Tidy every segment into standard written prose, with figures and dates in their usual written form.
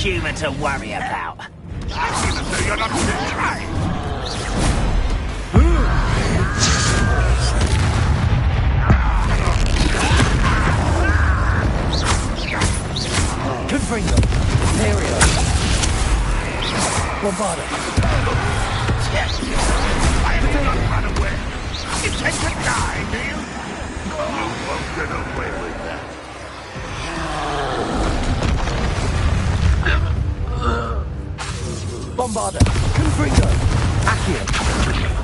human to worry about. I seem as though you're not trying. Confringo. Imperio. Lombardo. I will not run away. You intend to die, do you? You won't get away with that. Bombarda. Confringo. Accio.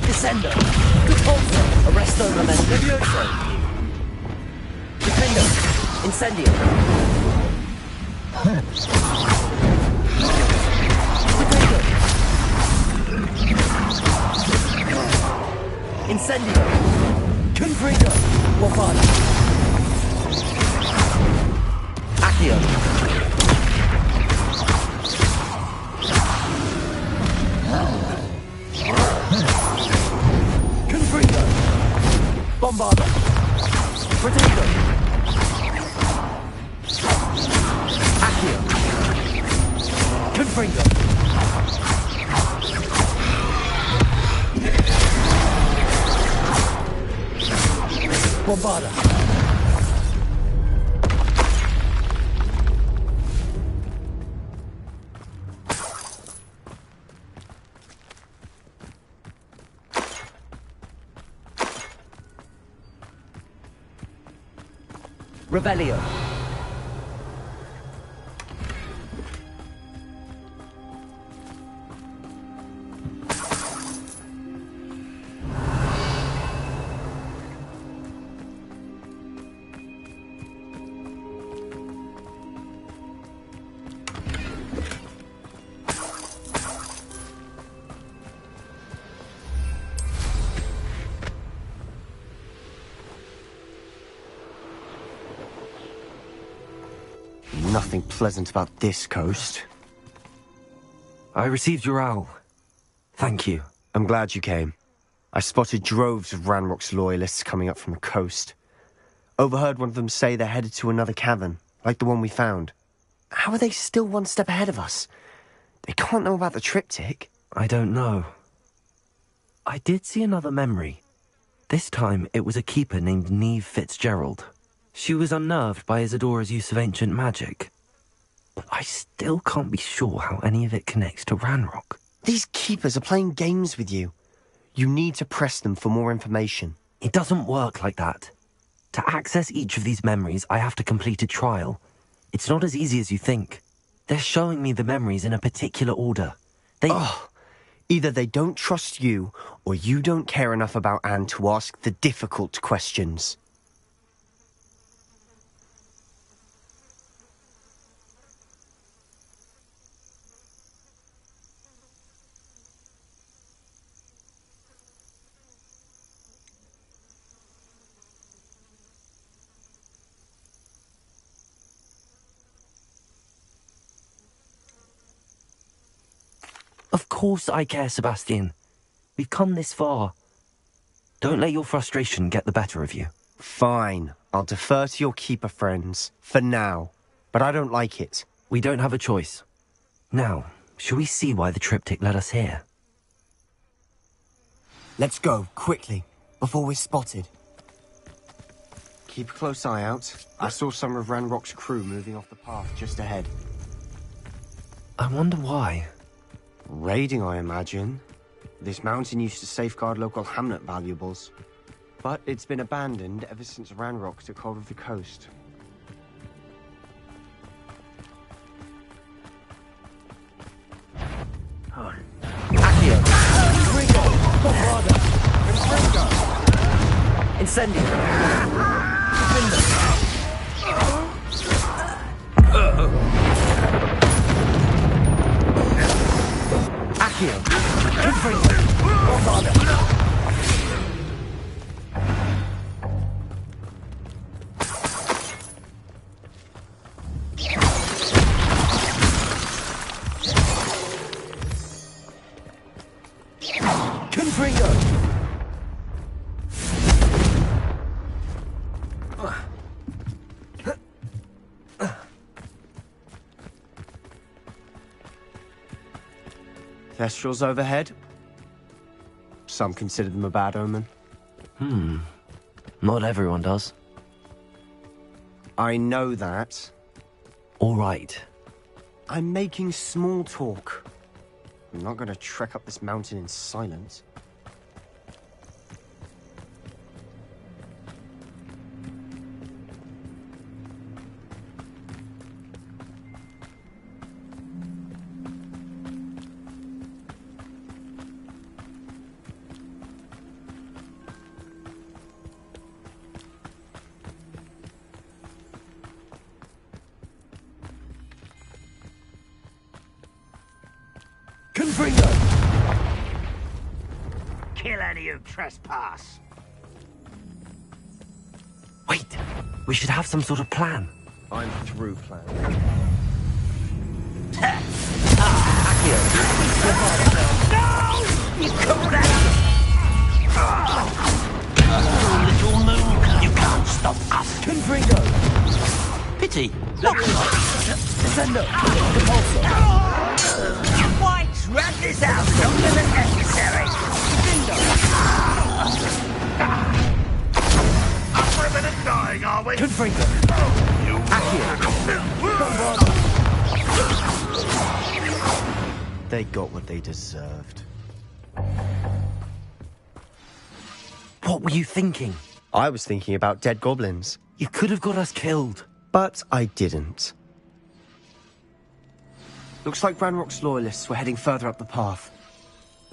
Descendo. Catapulto. Arresto Momento. Levioso. Defendo. Incendio. Defendo. Incendio. Confringo. Bombarda. Accio. Confringo. Bombarda. Protego. Accio. Confringo. Bombarda. Revelio. Nothing pleasant about this coast. I received your owl. Thank you. I'm glad you came. I spotted droves of Ranrock's loyalists coming up from the coast. Overheard one of them say they're headed to another cavern, like the one we found. How are they still one step ahead of us? They can't know about the triptych. I don't know. I did see another memory. This time it was a keeper named Neve Fitzgerald. She was unnerved by Isadora's use of ancient magic. But I still can't be sure how any of it connects to Ranrock. These keepers are playing games with you. You need to press them for more information. It doesn't work like that. To access each of these memories, I have to complete a trial. It's not as easy as you think. They're showing me the memories in a particular order. Either they don't trust you, or you don't care enough about Anne to ask the difficult questions. Of course I care, Sebastian. We've come this far. Don't let your frustration get the better of you. Fine. I'll defer to your keeper friends, for now. But I don't like it. We don't have a choice. Now, shall we see why the triptych led us here? Let's go, quickly, before we're spotted. Keep a close eye out. I saw some of Ranrock's crew moving off the path just ahead. I wonder why. Raiding, I imagine. This mountain used to safeguard local hamlet valuables. But it's been abandoned ever since Ranrock took hold of the coast. Accio. Confringo. Bombarda. Confringo. Incendio. Defendo. Accio. Confringo. Bombarda. Confringo. Thestrals overhead. Some consider them a bad omen. Not everyone does. I know that. All right. I'm making small talk. I'm not going to trek up this mountain in silence. Confringo! Kill any who trespass. Wait, we should have some sort of plan. I'm through plan. You called out! Little moon, you can't stop us. Confringo! Pity. Descendo! Repulsor! Whites, run this out longer than necessary. Up for a minute dying, are we? Confringo! They got what they deserved. What were you thinking? I was thinking about dead goblins, You could have got us killed. but I didn't. Looks like Ranrock's loyalists were heading further up the path.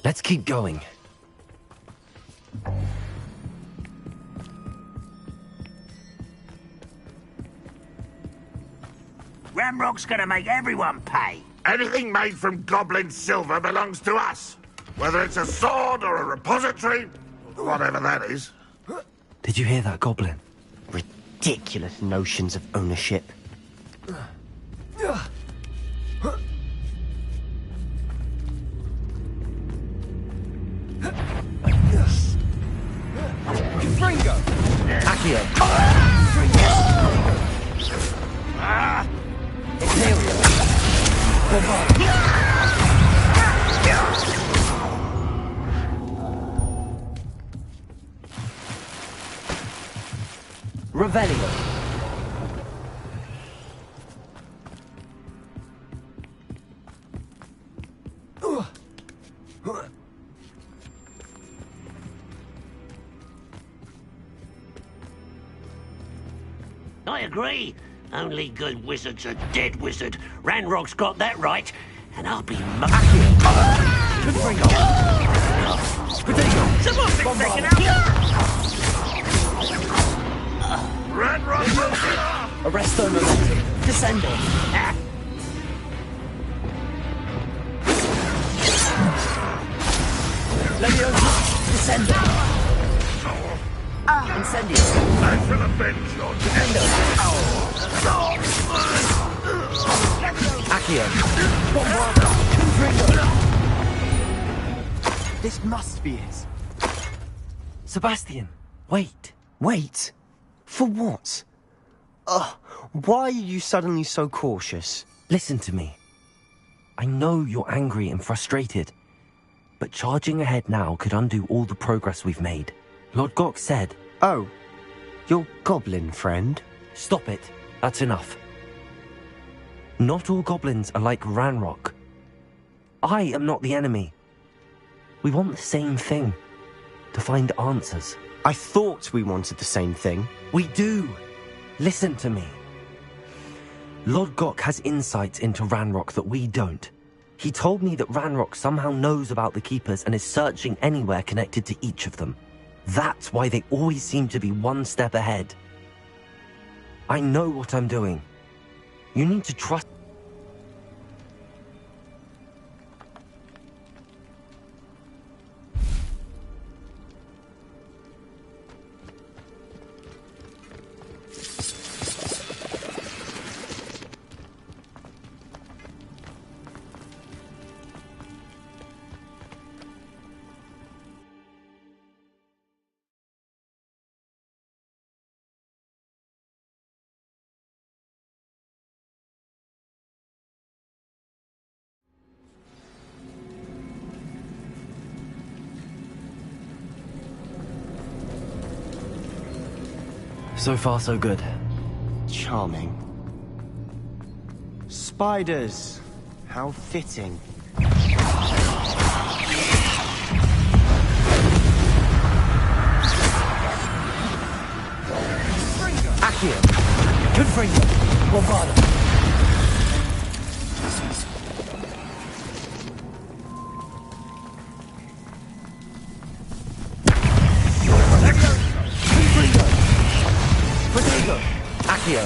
Let's keep going. Ramrock's gonna make everyone pay. Anything made from goblin silver belongs to us. Whether it's a sword or a repository, whatever that is. Did you hear that, Goblin? Ridiculous notions of ownership. Confringo! Accio! Imperial! Revelio! I agree. Only good wizards are dead wizard. Ranrock's got that right, and I'll be Confringo! Protego! Someone's been taken out! Ranrock will get off! Arresto momentum. Descendo! Leviosa! Descendo! Incendio! Back for the bench, Lord. Accio! Bombarda! Confringo! This must be it. Sebastian, wait. Wait. For what? Why are you suddenly so cautious? Listen to me. I know you're angry and frustrated, but charging ahead now could undo all the progress we've made. Lord Gok said... Oh, your goblin friend? Stop it. That's enough. Not all goblins are like Ranrock. I am not the enemy. We want the same thing. To find answers. I thought we wanted the same thing. We do. Listen to me. Lord Gok has insights into Ranrock that we don't. He told me that Ranrock somehow knows about the Keepers and is searching anywhere connected to each of them. That's why they always seem to be one step ahead. I know what I'm doing. You need to trust... So far, so good. Charming. Spiders. How fitting. Accio. Confringo. Bombarda. Confringo. Protego. Accio.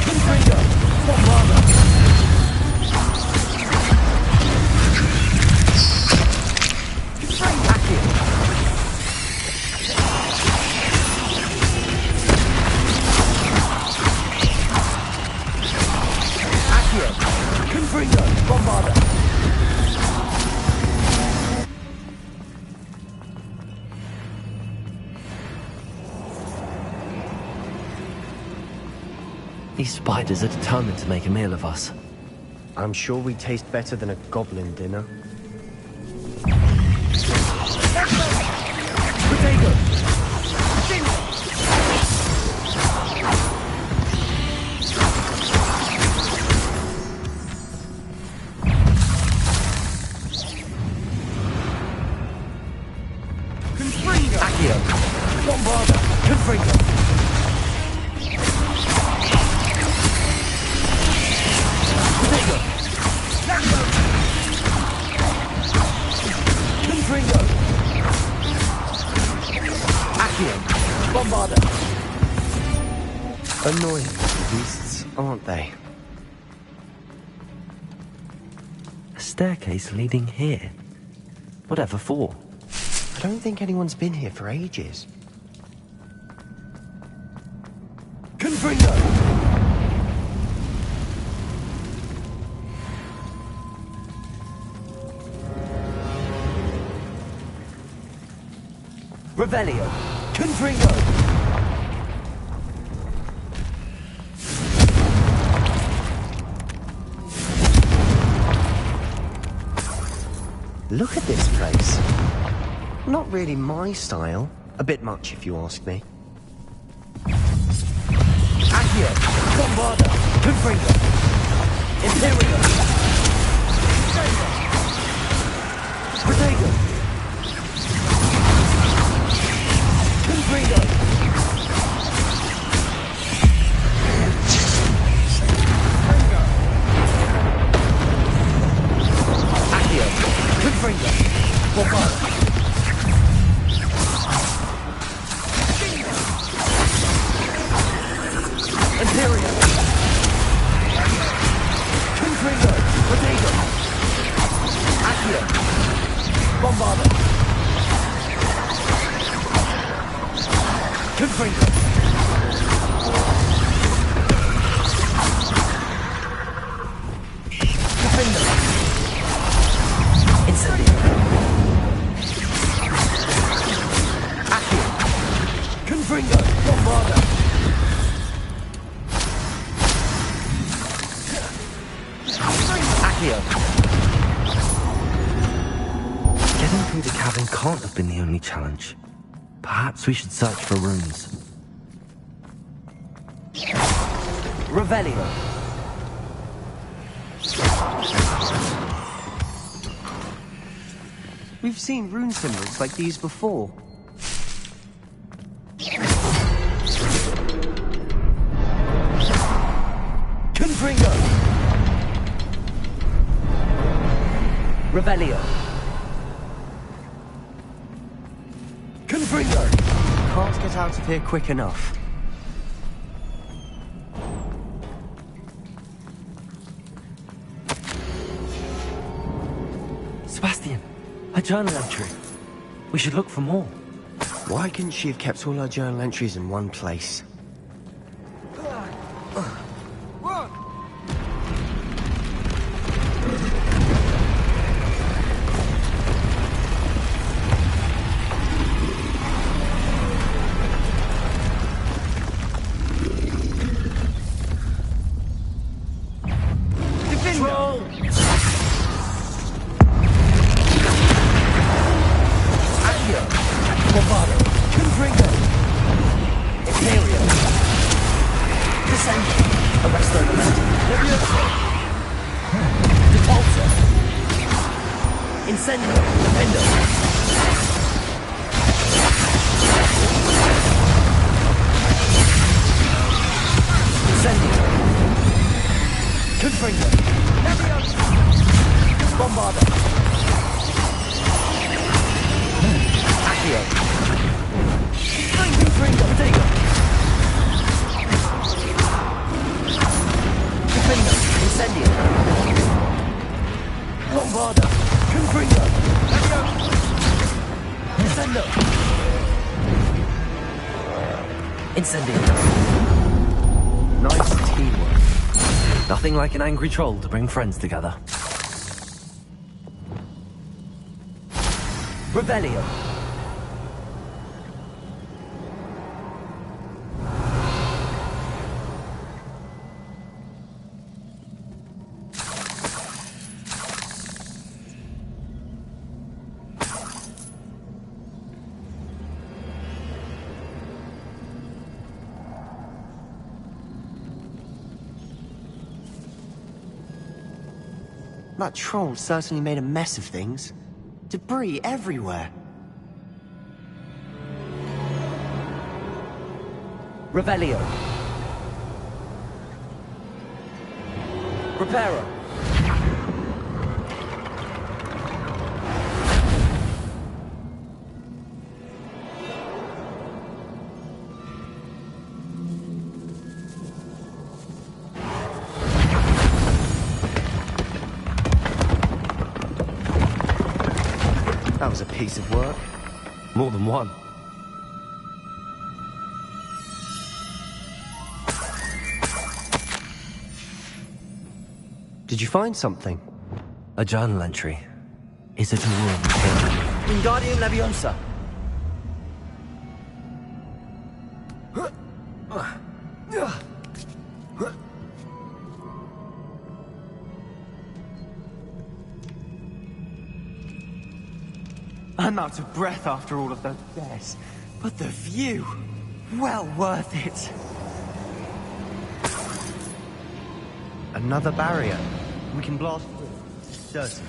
Confringo. Bombarda. Confringo, Bombarda. These spiders are determined to make a meal of us. I'm sure we taste better than a goblin dinner. Protego. Confringo. Accio. Bombarda. Confringo. Protego. Confringo. Accio. Bombarda. Annoying beasts, aren't they? A staircase leading here. Whatever for? I don't think anyone's been here for ages. Confringo. Revelio. Confringo. Look at this place. Not really my style. A bit much, if you ask me. Accio. Bombarda. Confringo. Imperial. Protego. Confringo. Accio. Confringo. Bombarda. Imperial. Confringo. Protego. Accio. Bombarda. Confringo. Defender. Incendio. Accio. Confringo. Bombarda. Accio. Getting through the cavern can't have been the only challenge. Perhaps we should search for runes. Revelio. We've seen rune symbols like these before. Confringo. Revelio. Confringo. Can't get out of here quick enough. Sebastian, a journal entry. We should look for more. Why couldn't she have kept all her journal entries in one place? Incendio. Arresto momentum. Leviosa. Depulso. Incendio. Defendo. Incendio. Confringo. Leviosa. Bombarda. Accio. Confringo. Digo. Defendo. Incendio. Bombarda. Confringo. Leviosa. Defendo. Incendio. Nice teamwork. Nothing like an angry troll to bring friends together. Revelio. That troll certainly made a mess of things. Debris everywhere. Revelio. Reparo. That was a piece of work. More than one. Did you find something? A journal entry. Isidora Michaela. Wingardium Leviosa. I'm out of breath after all of those stairs. But the view, well worth it. Another barrier. We can blast through. Certain.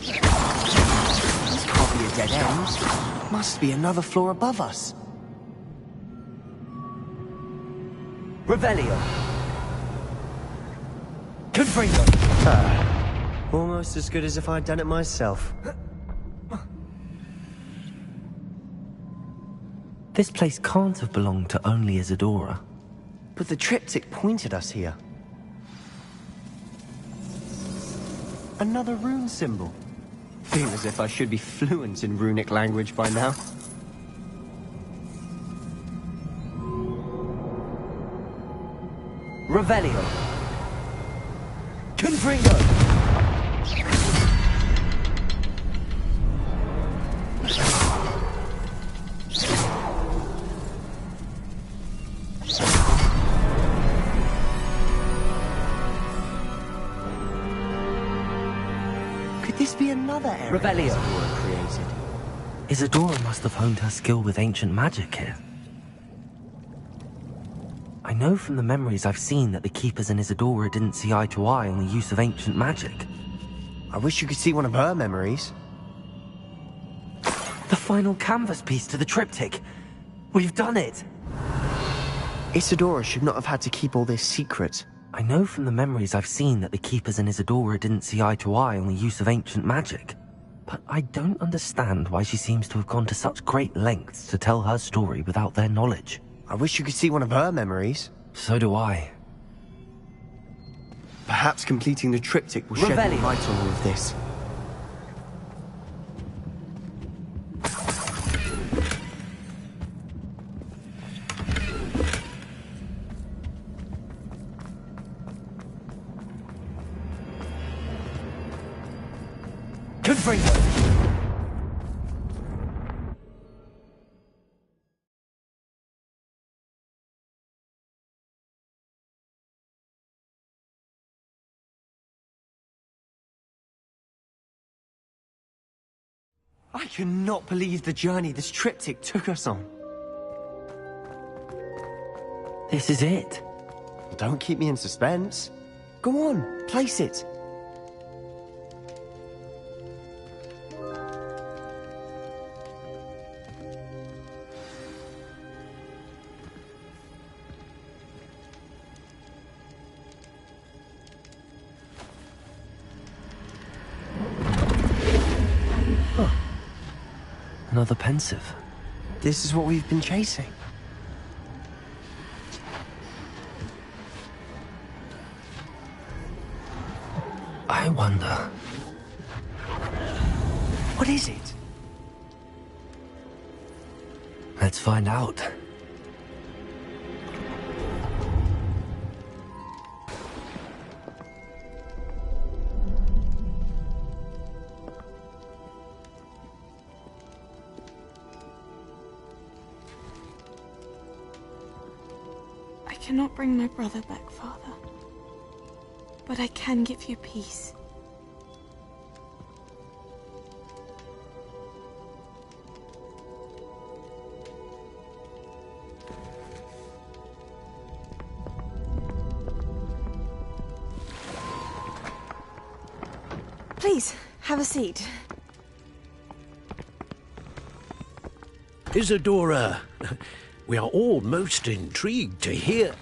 This can't be a dead end. Must be another floor above us. Revelio. Confringo. Almost as good as if I'd done it myself. This place can't have belonged to only Isidora. But the triptych pointed us here. Another rune symbol. Feel as if I should be fluent in runic language by now. Revelio. Confringo. Could this be another area Revelio. Isidora created? Isidora must have honed her skill with ancient magic here. I know from the memories I've seen that the Keepers and Isidora didn't see eye to eye on the use of ancient magic. I wish you could see one of her memories. The final canvas piece to the triptych. We've done it! Isidora should not have had to keep all this secret. I know from the memories I've seen that the Keepers and Isidora didn't see eye to eye on the use of ancient magic. But I don't understand why she seems to have gone to such great lengths to tell her story without their knowledge. I wish you could see one of her memories. So do I. Perhaps completing the triptych will shed more Revelio. light on all of this. Confringo. I cannot believe the journey this triptych took us on. This is it. Don't keep me in suspense. Go on, place it. Another pensive. This is what we've been chasing. I wonder. What is it? Let's find out. I cannot bring my brother back, Father. But I can give you peace. Please, have a seat. Isadora, we are all most intrigued to hear.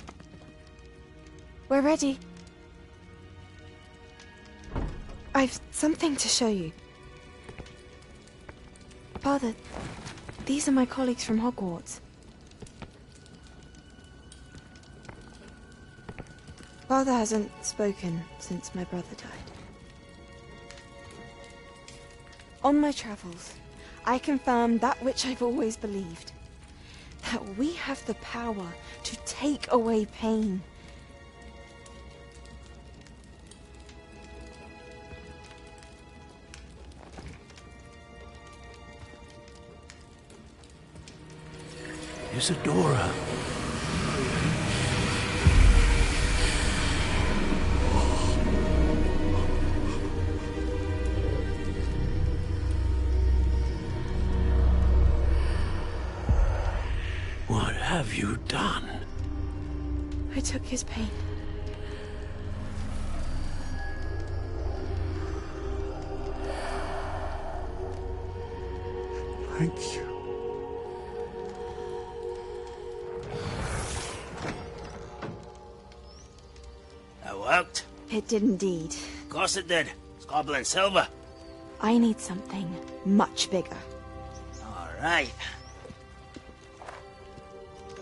We're ready. I've something to show you. Father, these are my colleagues from Hogwarts. Father hasn't spoken since my brother died. On my travels, I confirmed that which I've always believed. That we have the power to take away pain. Isadora. What have you done? I took his pain. Thank you. That worked. It did indeed. Of course it did. It's goblin silver. I need something much bigger. All right.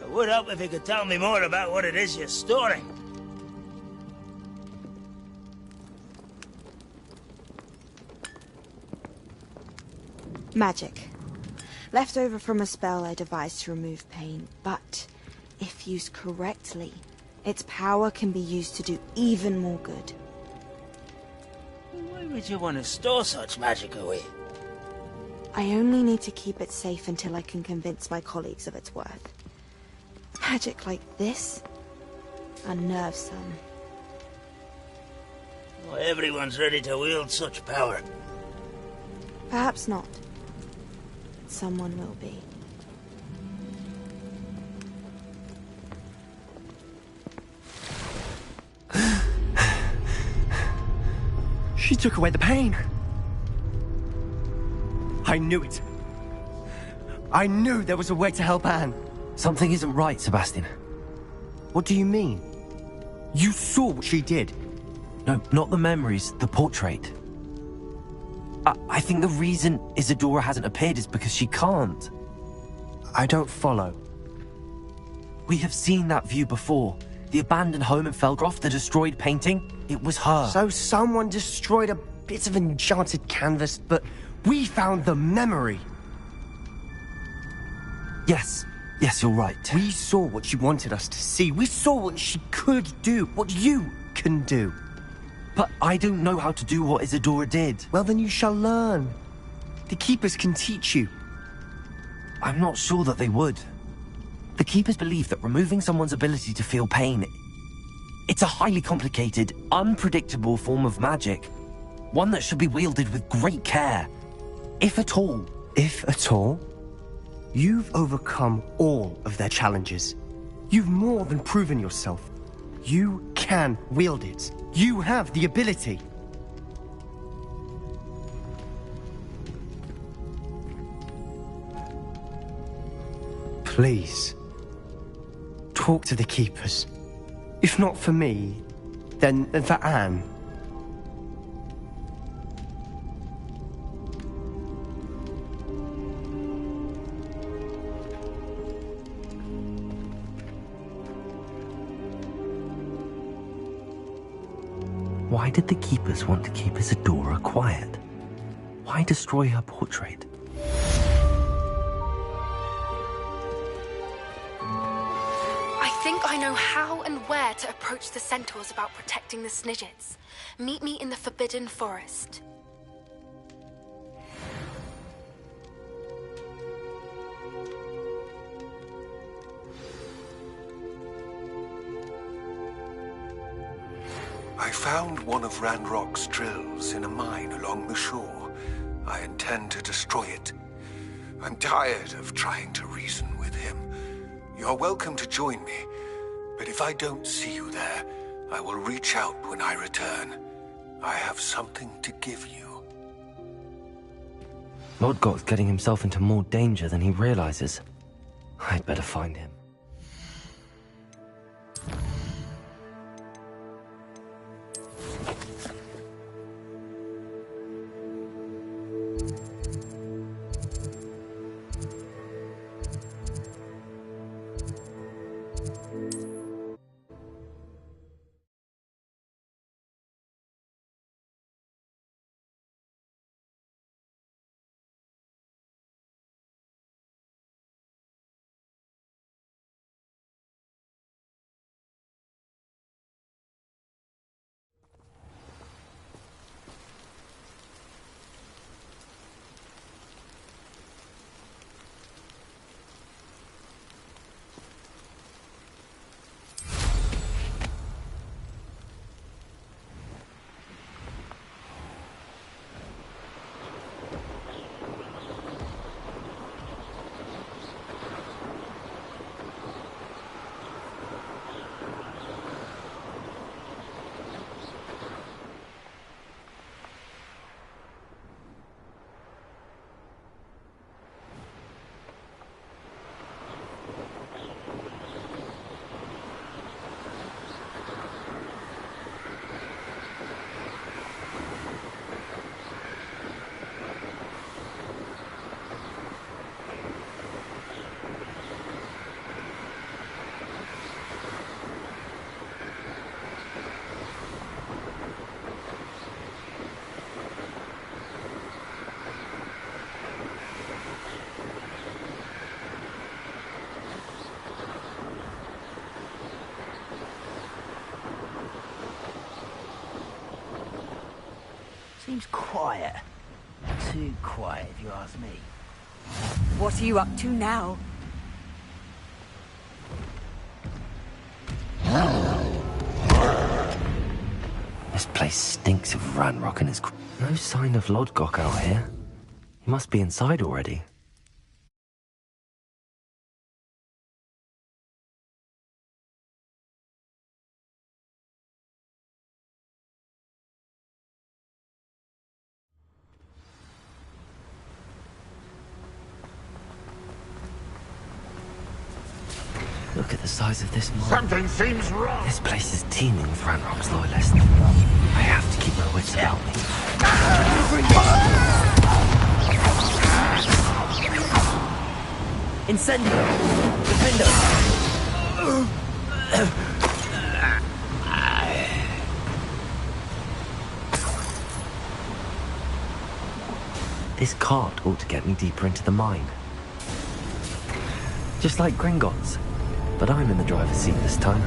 It would help if you could tell me more about what it is you're storing. Magic. Left over from a spell I devised to remove pain, but if used correctly, its power can be used to do even more good. Why would you want to store such magic away? I only need to keep it safe until I can convince my colleagues of its worth. Magic like this unnerves some. Not everyone's ready to wield such power. Perhaps not. But someone will be. She took away the pain. I knew it. I knew there was a way to help Anne. Something isn't right, Sebastian. What do you mean? You saw what she did. No, not the memories, the portrait. I think the reason Isadora hasn't appeared is because she can't. I don't follow. We have seen that view before. The abandoned home in Felgroth, the destroyed painting. It was her. So someone destroyed a bit of enchanted canvas, but we found the memory. Yes, you're right. We saw what she wanted us to see. We saw what she could do, what you can do. But I don't know how to do what Isadora did. Well, then you shall learn. The Keepers can teach you. I'm not sure that they would. The Keepers believe that removing someone's ability to feel pain, it's a highly complicated, unpredictable form of magic. One that should be wielded with great care. If at all. If at all? You've overcome all of their challenges. You've more than proven yourself. You can wield it. You have the ability. Please, talk to the Keepers. If not for me, then for Anne. Why did the Keepers want to keep Isadora quiet? Why destroy her portrait? I think I know how and where to approach the centaurs about protecting the Snidgets. Meet me in the Forbidden Forest. I found one of Ranrock's drills in a mine along the shore. I intend to destroy it. I'm tired of trying to reason with him. You're welcome to join me, but if I don't see you there, I will reach out when I return. I have something to give you. Lodgok's getting himself into more danger than he realizes. I'd better find him. Seems quiet. Too quiet, if you ask me. What are you up to now? This place stinks of Ranrock and his... No sign of Lodgok out here. He must be inside already. Look at the size of this mine. Something seems wrong. This place is teeming with Ranrock's loyalists. I have to keep my wits about me. Incendio! Defendo! This cart ought to get me deeper into the mine. Just like Gringotts. But I'm in the driver's seat this time.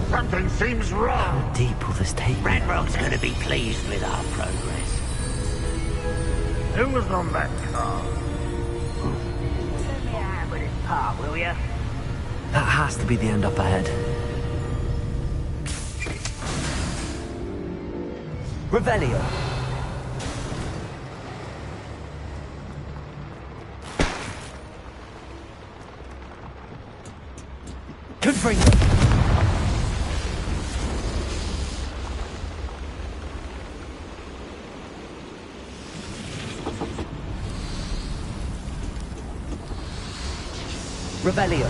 Something seems wrong. How deep will this take me? Ranrock's gonna be pleased with our progress. Who was on that car? Send me a hand with this part, will ya? That has to be the end up ahead. Revelio. Confringo. Revelio.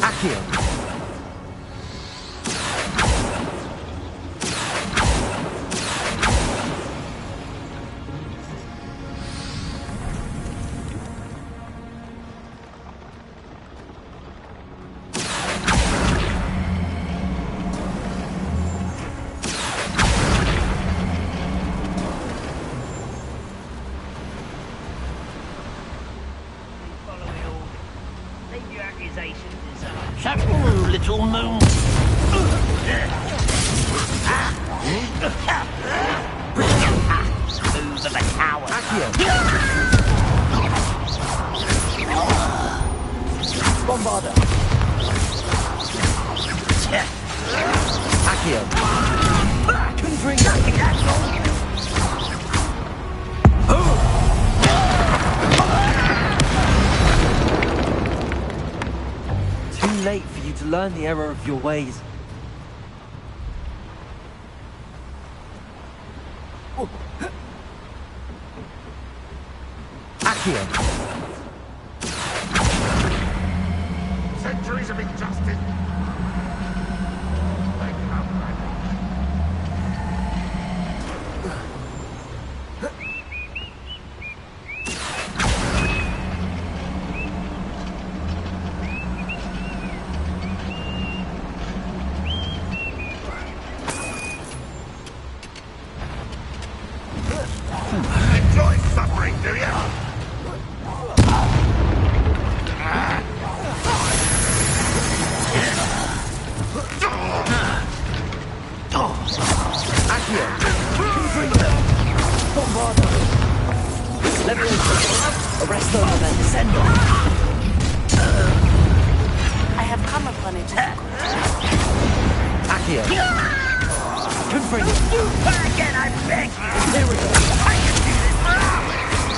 Accio. Little moon. Move of a coward. Bombarda. Accio. Confringo. Too late for you to learn the error of your ways. Accio. Centuries of injustice. Enjoy suffering, do you? Accio. Confringo. Bombarda. Levioso. Arresto and then descendo. I have come upon it. Accio. Confringo. Again, I beg you! Imperial. I can do this for hours!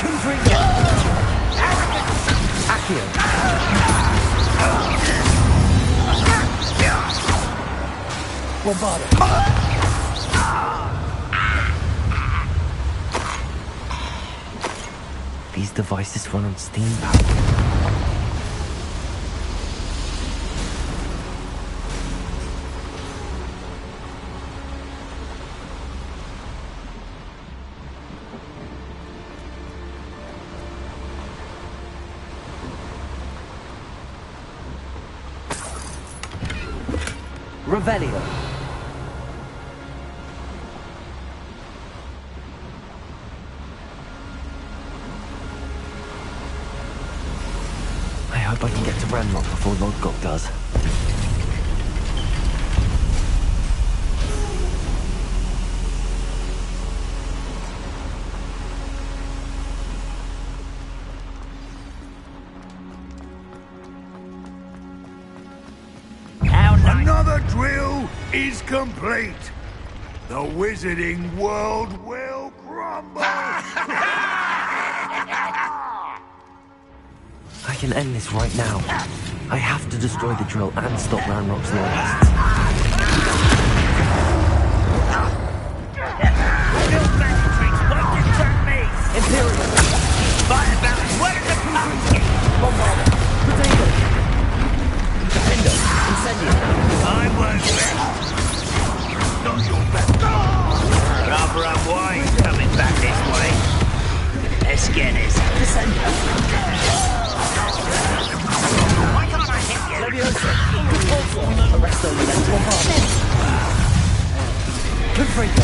Confringo. Accio. Bombarda. These devices run on steam power. Revelio. I hope I can get to Ranrock before Lodgok does. Another drill is complete. The wizarding world will crumble. I can end this right now. I have to destroy the drill and stop Ranrock's loyalists. Your magic tricks won't deter me! Imperial. Fire balance, where is the pumpkin? Bombarda. Potato. Defendo. Incendio. I won't rest. Not your best. Rather unwise coming back this way. Let's get this. Descendo. Why can't I hit you? Levioso. Repulsor. Arresto and then Bombarda. Confringo.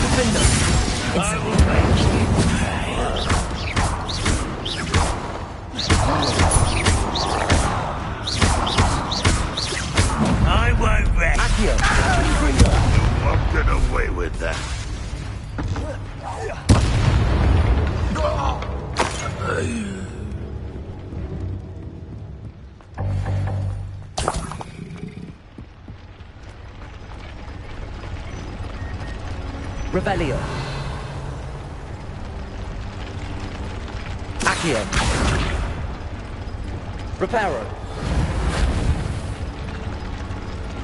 Defendo. I will make you pay. I won't rest. Accio. Confringo. I'll get away with that. Revelio. Accio. Reparo.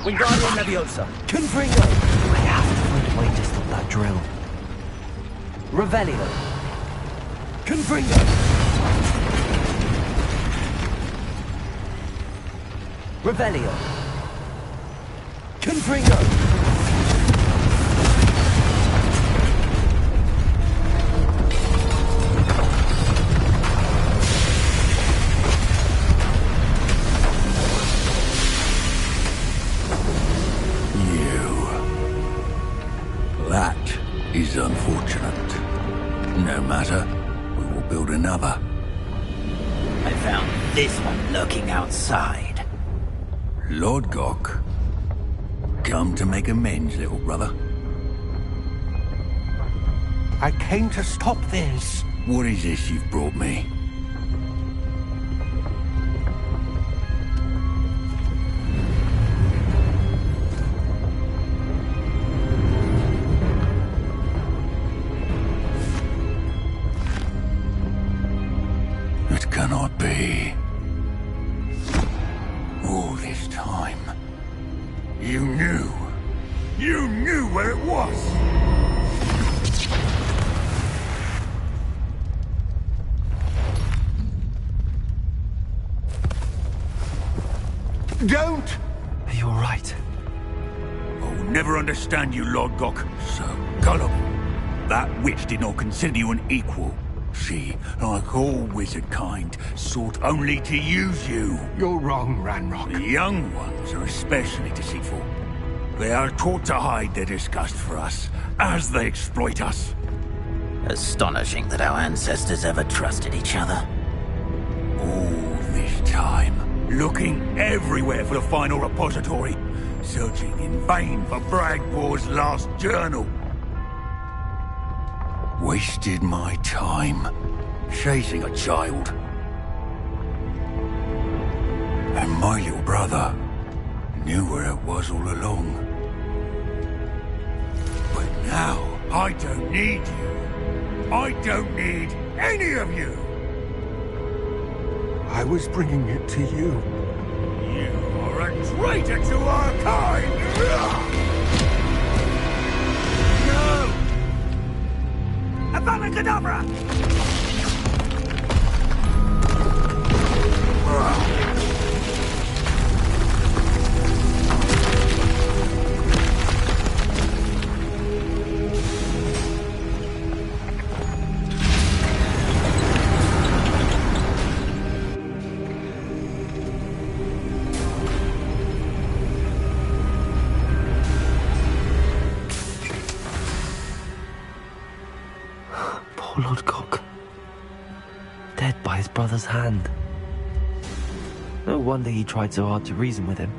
Wingardium Leviosa. Confringo. I have to find a way to stop that drill. Revelio. Confringo. Revelio. Confringo. That is unfortunate. No matter, we will build another. I found this one lurking outside. Lord Gok, come to make amends, little brother. I came to stop this. What is this you've brought me? It cannot be. All this time, you knew. You knew where it was. Don't! Are you alright? I will never understand you, Lord Gok. So gullible. That witch did not consider you an equal. She, like all wizard kind, sought only to use you. You're wrong, Ranrock. The young ones are especially deceitful. They are taught to hide their disgust for us, as they exploit us. Astonishing that our ancestors ever trusted each other. All this time, looking everywhere for the final repository, searching in vain for Bragpor's last journal. Wasted my time, chasing a child. And my little brother knew where it was all along. But now, I don't need you. I don't need any of you. I was bringing it to you. You are a traitor to our kind! No! Avada Kedavra! Poor Lord Gok. Dead by his brother's hand. No wonder he tried so hard to reason with him.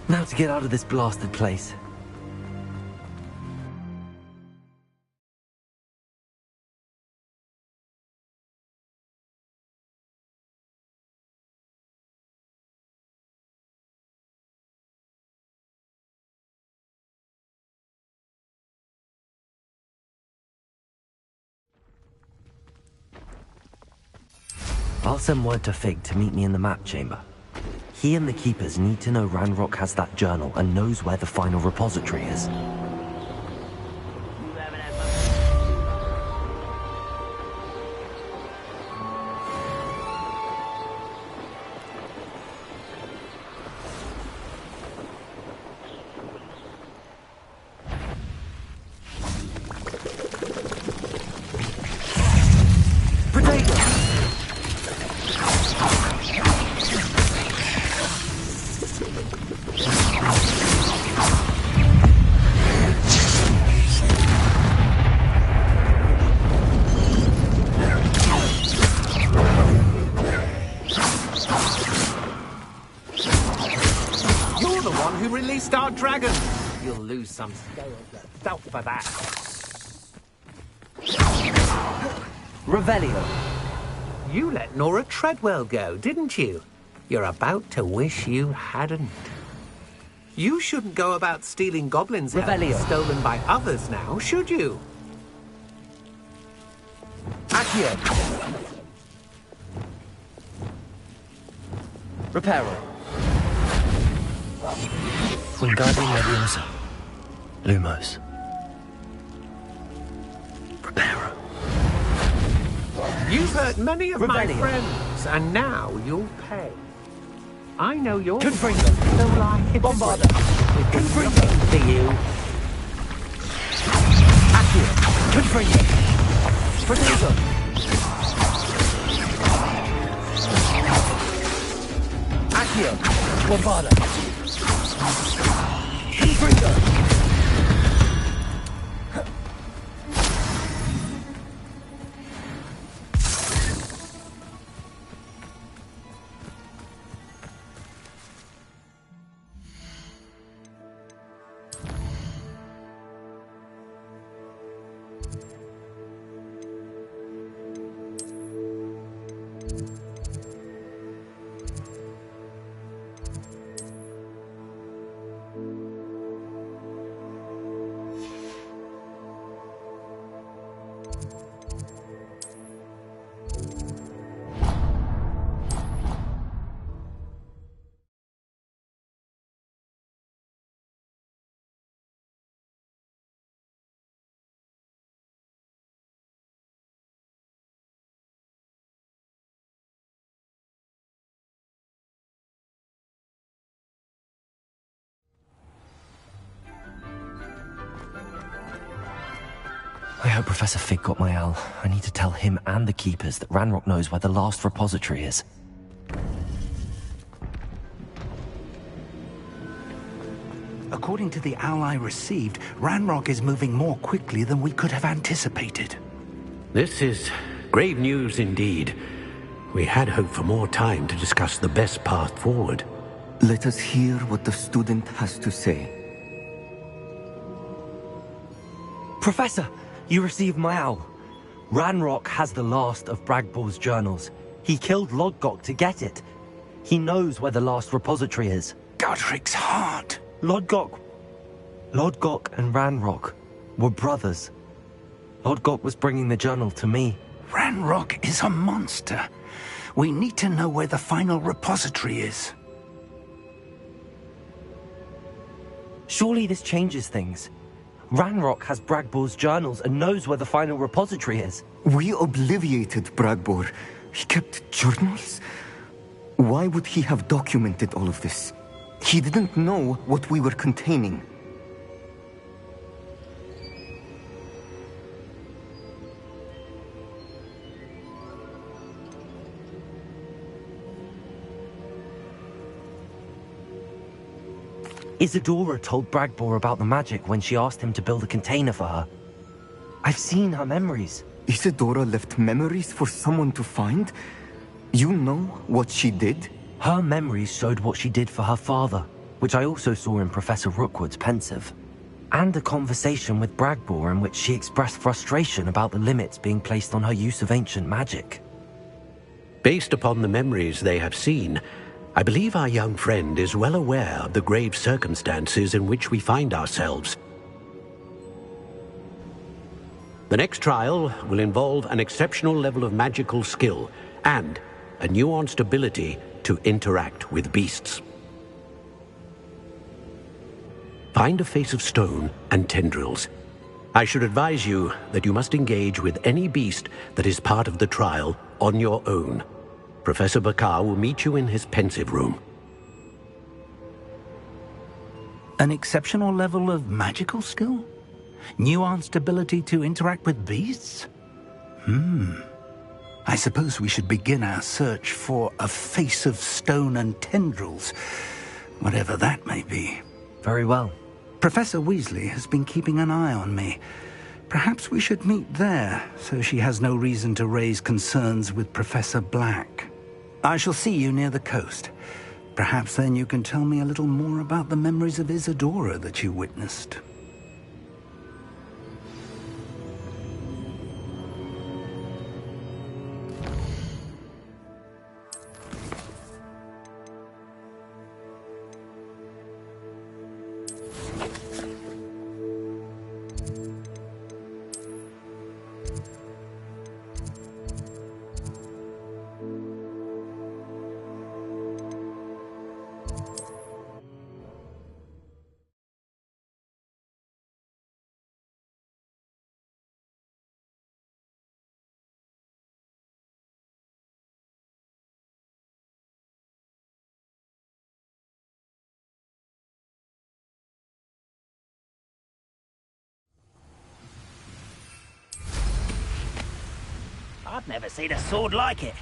Now to get out of this blasted place. I'll send word to Fig to meet me in the map chamber. He and the Keepers need to know Ranrock has that journal and knows where the final repository is. Our dragon! You'll lose some scales yourself for that. Revelio. You let Nora Treadwell go, didn't you? You're about to wish you hadn't. You shouldn't go about stealing goblins' Revelio. stolen by others now, should you? Accio. Reparo. Wingardium Leviosa. Lumos. Reparo. You've hurt many of my Rebellion. friends, and now you'll pay. I know your Confringo. so lie Bombarda. Confringo. to you. Accio. Confringo. Producer. Accio. Bombarda. Confringo. I hope Professor Fig got my owl. I need to tell him and the Keepers that Ranrock knows where the last repository is. According to the owl I received, Ranrock is moving more quickly than we could have anticipated. This is grave news indeed. We had hoped for more time to discuss the best path forward. Let us hear what the student has to say. Professor, you received my owl. Ranrock has the last of Bragbor's journals. He killed Lodgok to get it. He knows where the last repository is. Godric's heart. Lodgok and Ranrock were brothers. Lodgok was bringing the journal to me. Ranrock is a monster. We need to know where the final repository is. Surely this changes things. Ranrock has Bragbor's journals and knows where the final repository is. We obliviated Bragbor. He kept journals? Why would he have documented all of this? He didn't know what we were containing. Isadora told Bragbor about the magic when she asked him to build a container for her. I've seen her memories. Isadora left memories for someone to find? You know what she did? Her memories showed what she did for her father, which I also saw in Professor Rookwood's pensive. And a conversation with Bragbor in which she expressed frustration about the limits being placed on her use of ancient magic. Based upon the memories they have seen, I believe our young friend is well aware of the grave circumstances in which we find ourselves. The next trial will involve an exceptional level of magical skill and a nuanced ability to interact with beasts. Find a face of stone and tendrils. I should advise you that you must engage with any beast that is part of the trial on your own. Professor Bakar will meet you in his pensive room. An exceptional level of magical skill? Nuanced ability to interact with beasts? I suppose we should begin our search for a face of stone and tendrils, whatever that may be. Very well. Professor Weasley has been keeping an eye on me. Perhaps we should meet there, so she has no reason to raise concerns with Professor Black. I shall see you near the coast. Perhaps then you can tell me a little more about the memories of Isadora that you witnessed. I've never seen a sword like it.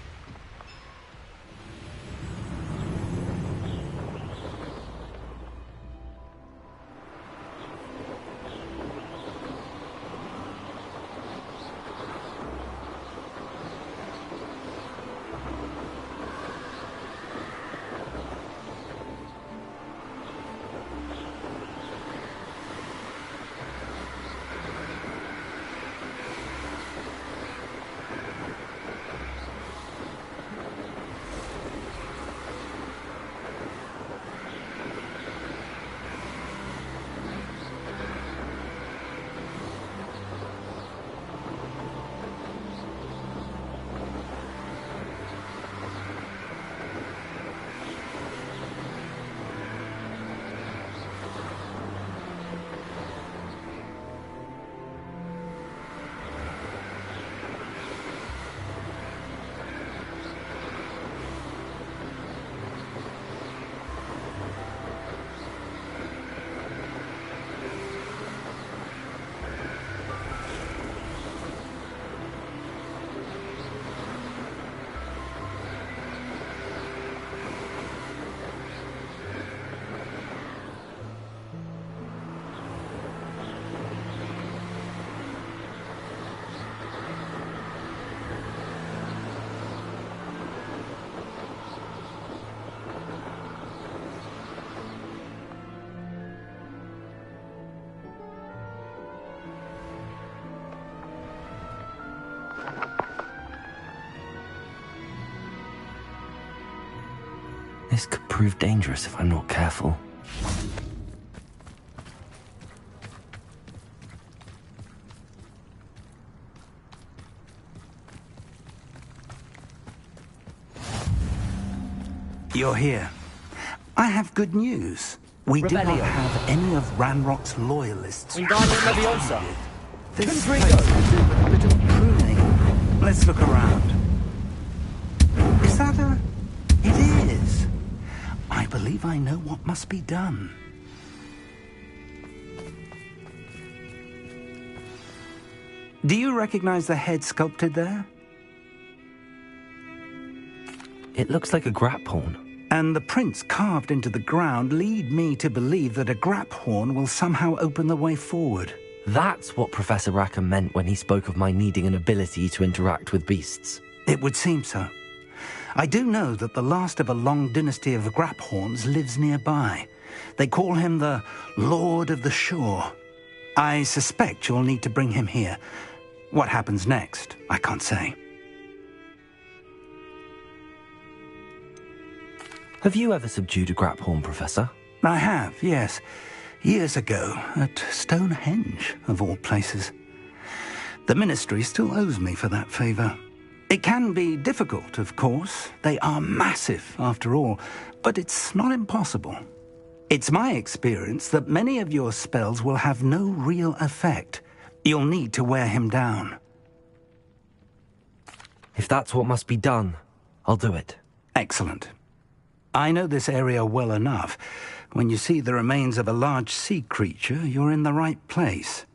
This could prove dangerous if I'm not careful. You're here. I have good news. We do not have any of Ranrock's loyalists. There's a bit of pruning. Let's look around. Is that a... It is. I believe I know what must be done. Do you recognize the head sculpted there? It looks like a grap horn. And the prints carved into the ground lead me to believe that a grap horn will somehow open the way forward. That's what Professor Rackham meant when he spoke of my needing an ability to interact with beasts. It would seem so. I do know that the last of a long dynasty of Graphorns lives nearby. They call him the Lord of the Shore. I suspect you'll need to bring him here. What happens next, I can't say. Have you ever subdued a Graphorn, Professor? I have, yes. Years ago, at Stonehenge, of all places. The Ministry still owes me for that favour. It can be difficult, of course. They are massive, after all, but it's not impossible. It's my experience that many of your spells will have no real effect. You'll need to wear him down. If that's what must be done, I'll do it. Excellent. I know this area well enough. When you see the remains of a large sea creature, you're in the right place.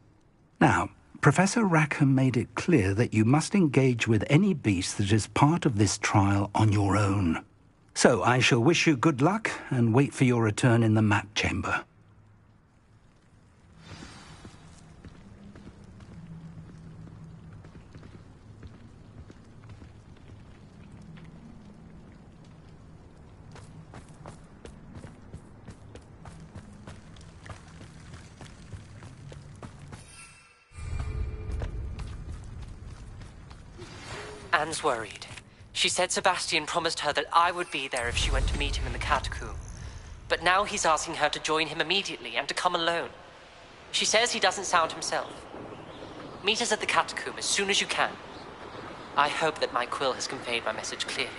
Now, Professor Rackham made it clear that you must engage with any beast that is part of this trial on your own. So I shall wish you good luck and wait for your return in the map chamber. Anne's worried. She said Sebastian promised her that I would be there if she went to meet him in the catacomb. But now he's asking her to join him immediately and to come alone. She says he doesn't sound himself. Meet us at the catacomb as soon as you can. I hope that my quill has conveyed my message clearly.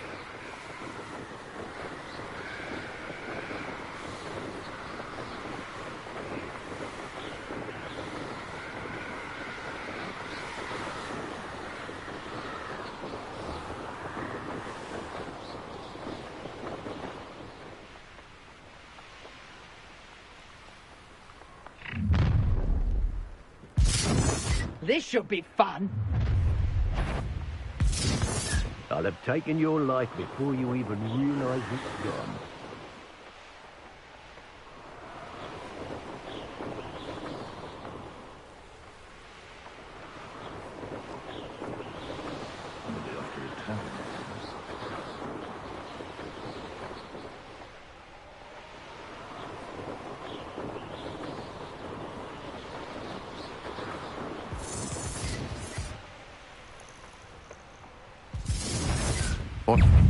This should be fun. I'll have taken your life before you even realize it's gone.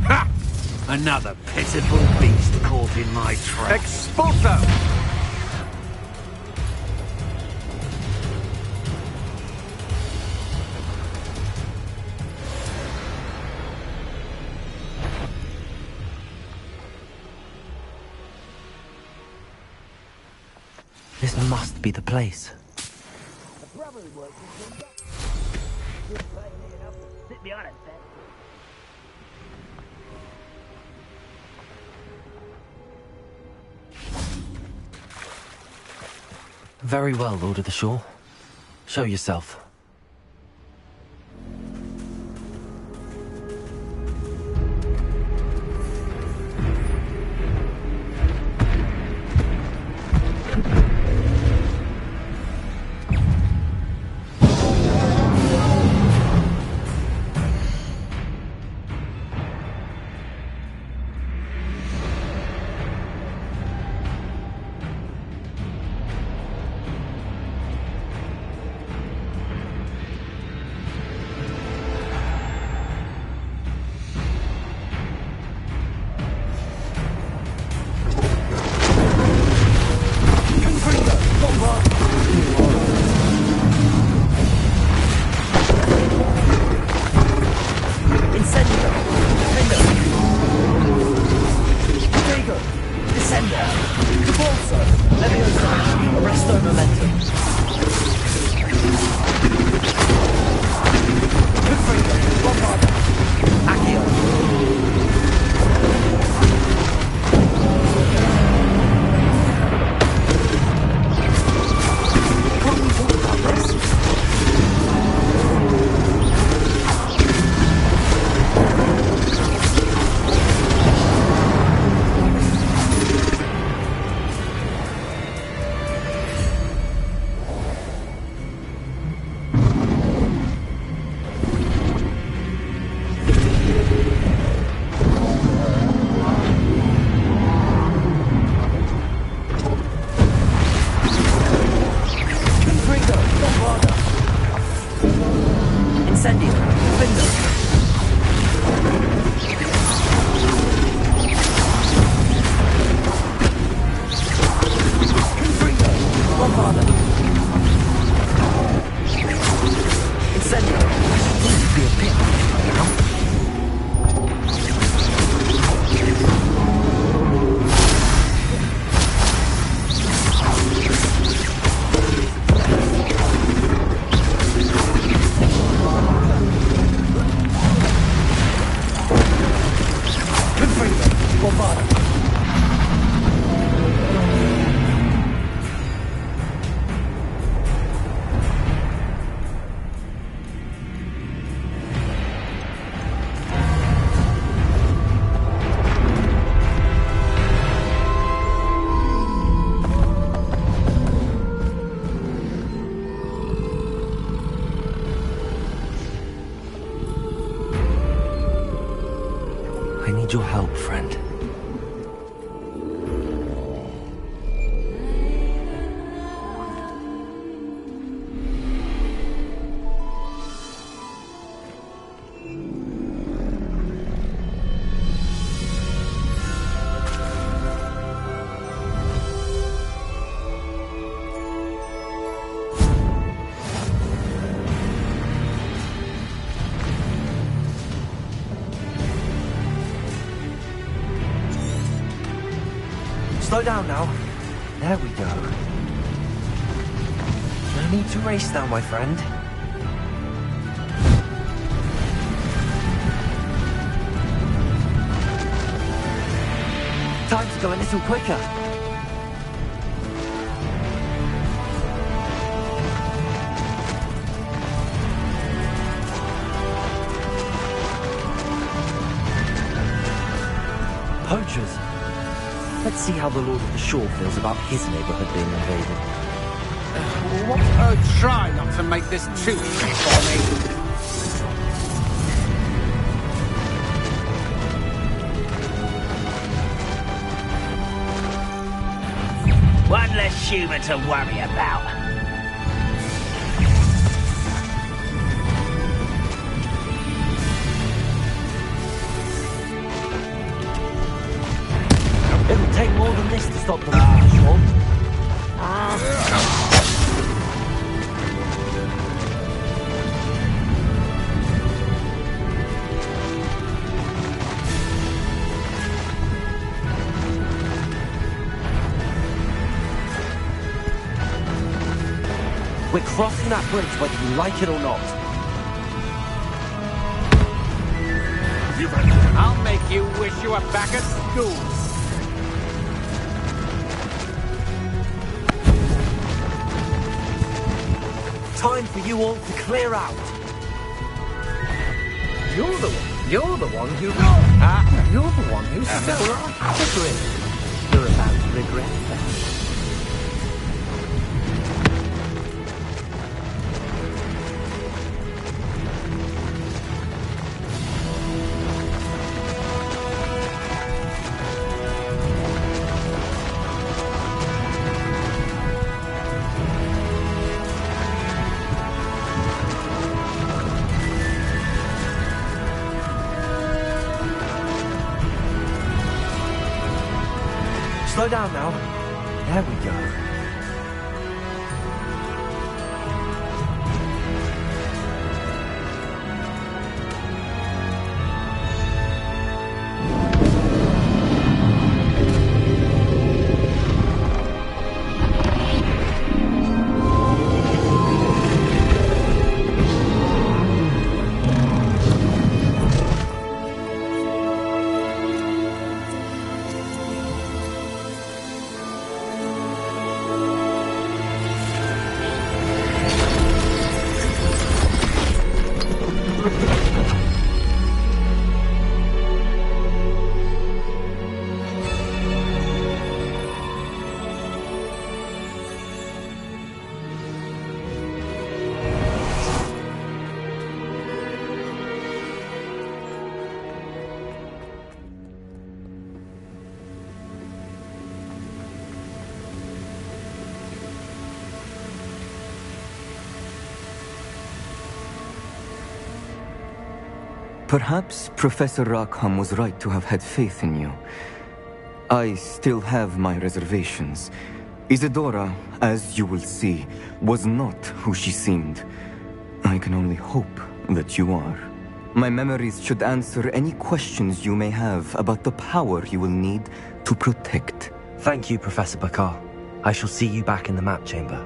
Ha! Another pitiful beast caught in my trap. Expulso! This must be the place. Very well, Lord of the Shore. Show yourself. I need your help, friend. Slow down now. There we go. No need to race now, my friend. Time to go a little quicker. Poachers! Let's see how the Lord of the Shore feels about his neighborhood being invaded. Try not to make this too easy for me. One less human to worry about. It'll take more than this to stop them from the shore. We're crossing that bridge whether you like it or not. I'll make you wish you were back at school. Time for you all to clear out. You're the one who... you're the one who's still right. You're about to regret that. Slow down now. There we go. Perhaps Professor Rackham was right to have had faith in you. I still have my reservations. Isadora, as you will see, was not who she seemed. I can only hope that you are. My memories should answer any questions you may have about the power you will need to protect. Thank you, Professor Bakar. I shall see you back in the map chamber.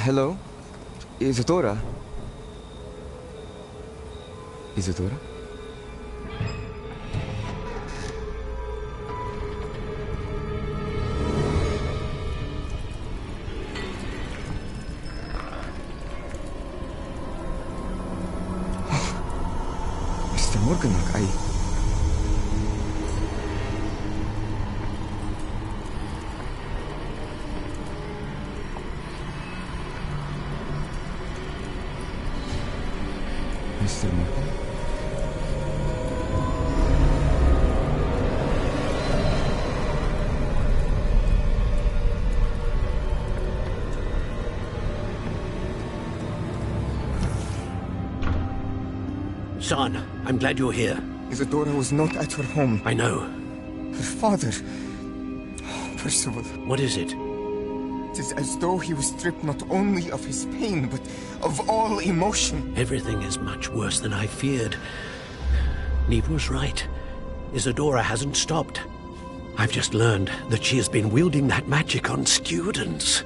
Hello? Isadora? Isadora? Mr. Morganlock, Mr. Morgan? son. I'm glad you're here. Isadora was not at her home. I know. Her father... Percival. What is it? It is as though he was stripped not only of his pain, but of all emotion. Everything is much worse than I feared. Neve was right. Isadora hasn't stopped. I've just learned that she has been wielding that magic on students.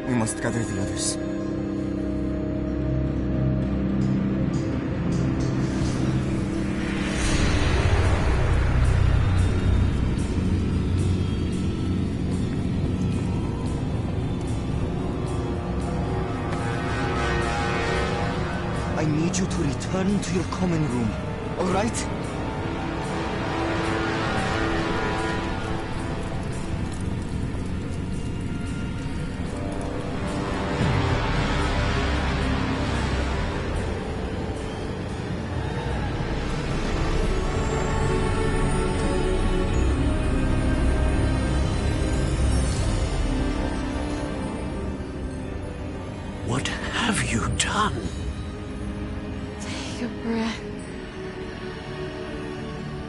We must gather the others. I need you to return to your common room, all right? What have you done? Take a breath.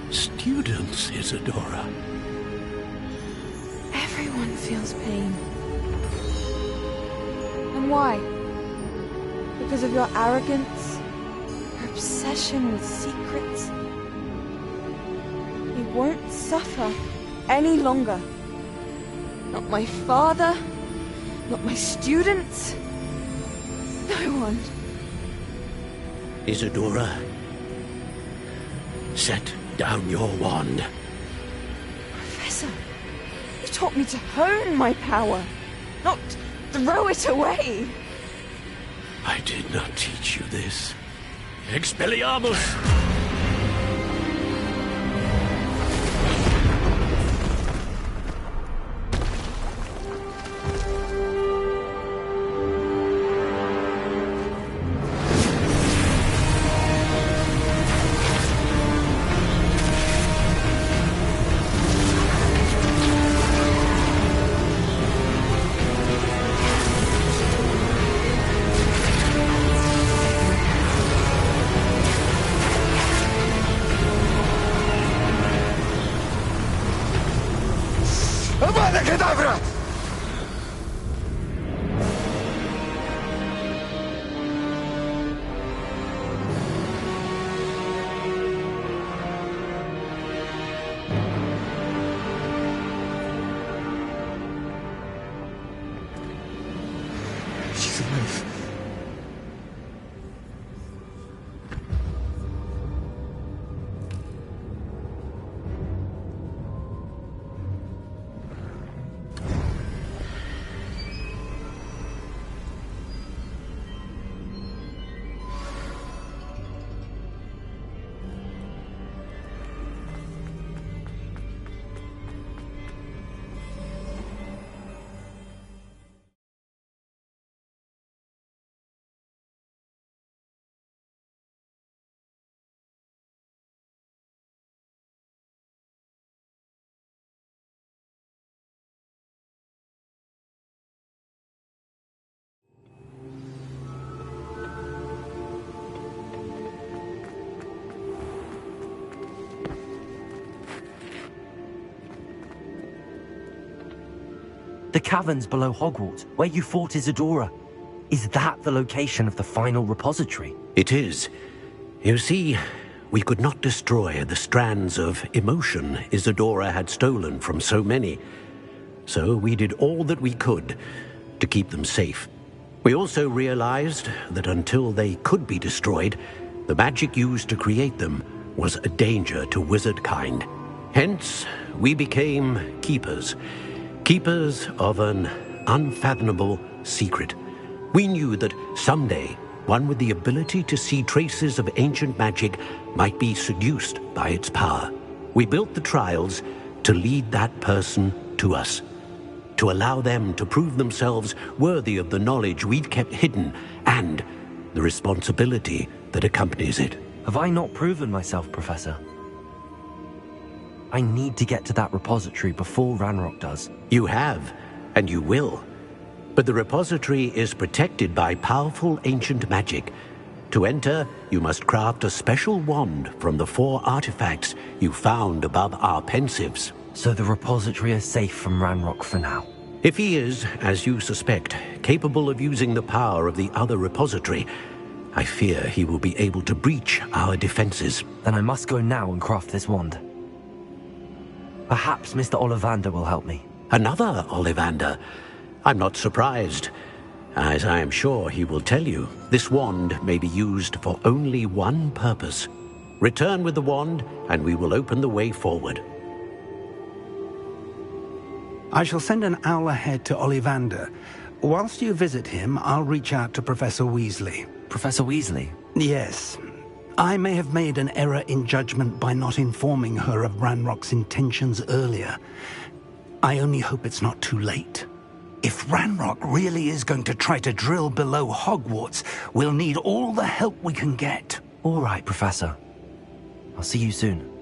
Students, Isadora. Everyone feels pain. And why? Because of your arrogance? Your obsession with secrets? You won't suffer any longer. Not my father, not my students, no one. Isadora, set down your wand. Professor, you taught me to hone my power, not throw it away. I did not teach you this. Expelliarmus! Avada Kedavra! She's alive. The caverns below Hogwarts, where you fought Isadora. Is that the location of the final repository? It is. You see, we could not destroy the strands of emotion Isadora had stolen from so many. So we did all that we could to keep them safe. We also realized that until they could be destroyed, the magic used to create them was a danger to wizard kind. Hence, we became keepers. Keepers of an unfathomable secret. We knew that someday, one with the ability to see traces of ancient magic might be seduced by its power. We built the trials to lead that person to us, to allow them to prove themselves worthy of the knowledge we'd kept hidden and the responsibility that accompanies it. Have I not proven myself, Professor? I need to get to that repository before Ranrock does. You have, and you will. but the repository is protected by powerful ancient magic. To enter, you must craft a special wand from the 4 artifacts you found above our pensives. So the repository is safe from Ranrock for now? If he is, as you suspect, capable of using the power of the other repository, I fear he will be able to breach our defenses. Then I must go now and craft this wand. Perhaps Mr. Ollivander will help me. Another Ollivander? I'm not surprised. As I am sure he will tell you, this wand may be used for only one purpose. Return with the wand, and we will open the way forward. I shall send an owl ahead to Ollivander. Whilst you visit him, I'll reach out to Professor Weasley. Professor Weasley? Yes. I may have made an error in judgment by not informing her of Ranrock's intentions earlier. I only hope it's not too late. If Ranrock really is going to try to drill below Hogwarts, we'll need all the help we can get. All right, Professor. I'll see you soon.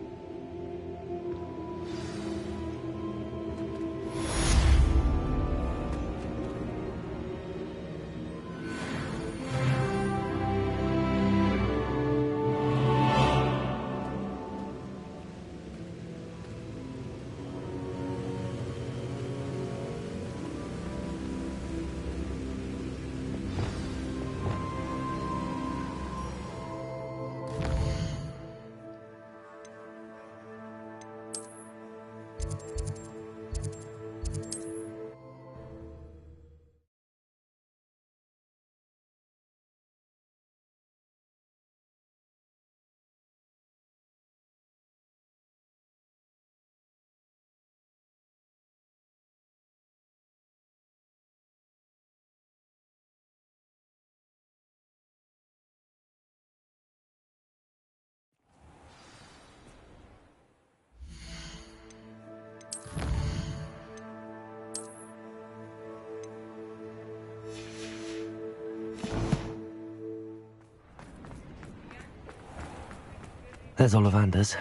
There's Ollivander's.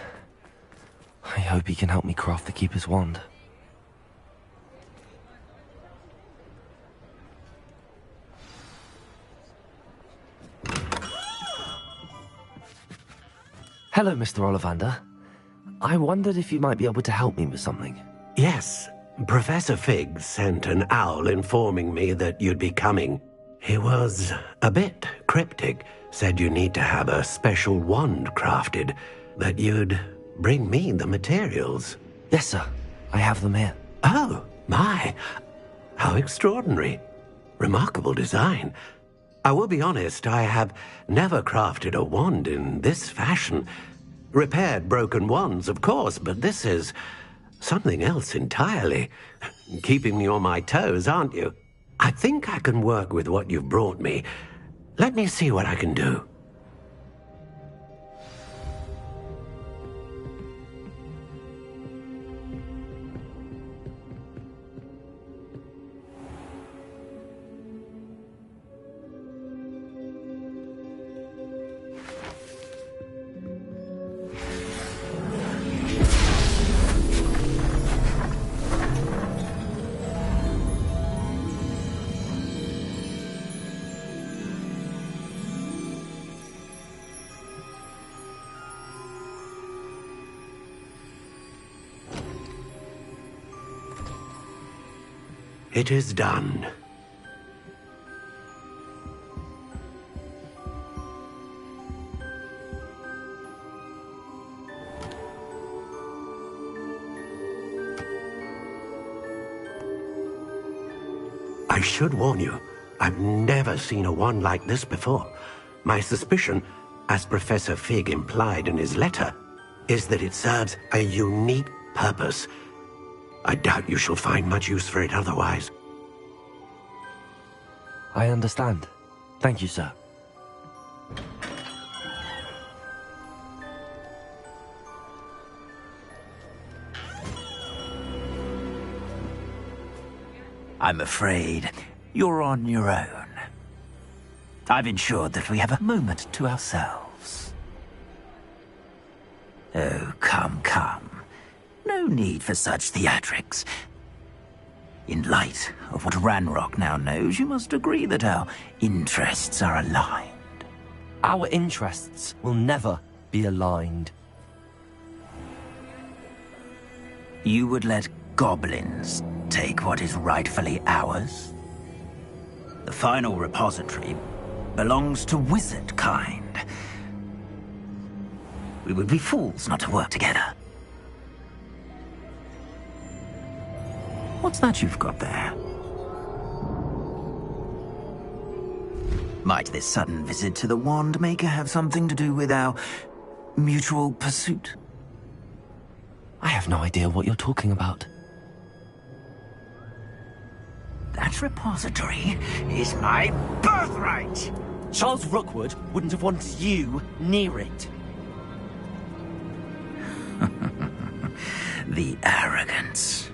I hope he can help me craft the Keeper's wand. Hello, Mr. Ollivander. I wondered if you might be able to help me with something. Yes, Professor Fig sent an owl informing me that you'd be coming. He was a bit cryptic, said you need to have a special wand crafted, that you'd bring me the materials. Yes, sir. I have them here. Oh, my. How extraordinary. Remarkable design. I will be honest, I have never crafted a wand in this fashion. Repaired broken wands, of course, but this is something else entirely. Keeping me on my toes, aren't you? I think I can work with what you've brought me. Let me see what I can do. It is done. I should warn you, I've never seen a wand like this before. My suspicion, as Professor Fig implied in his letter, is that it serves a unique purpose. I doubt you shall find much use for it otherwise. I understand. Thank you, sir. I'm afraid you're on your own. I've ensured that we have a moment to ourselves. Oh, come, come. No need for such theatrics. In light of what Ranrock now knows, you must agree that our interests are aligned. Our interests will never be aligned. You would let goblins take what is rightfully ours? The final repository belongs to wizard kind. We would be fools not to work together. What's that you've got there? Might this sudden visit to the Wand Maker have something to do with our mutual pursuit? I have no idea what you're talking about. That repository is my birthright! Charles Rookwood wouldn't have wanted you near it. The arrogance.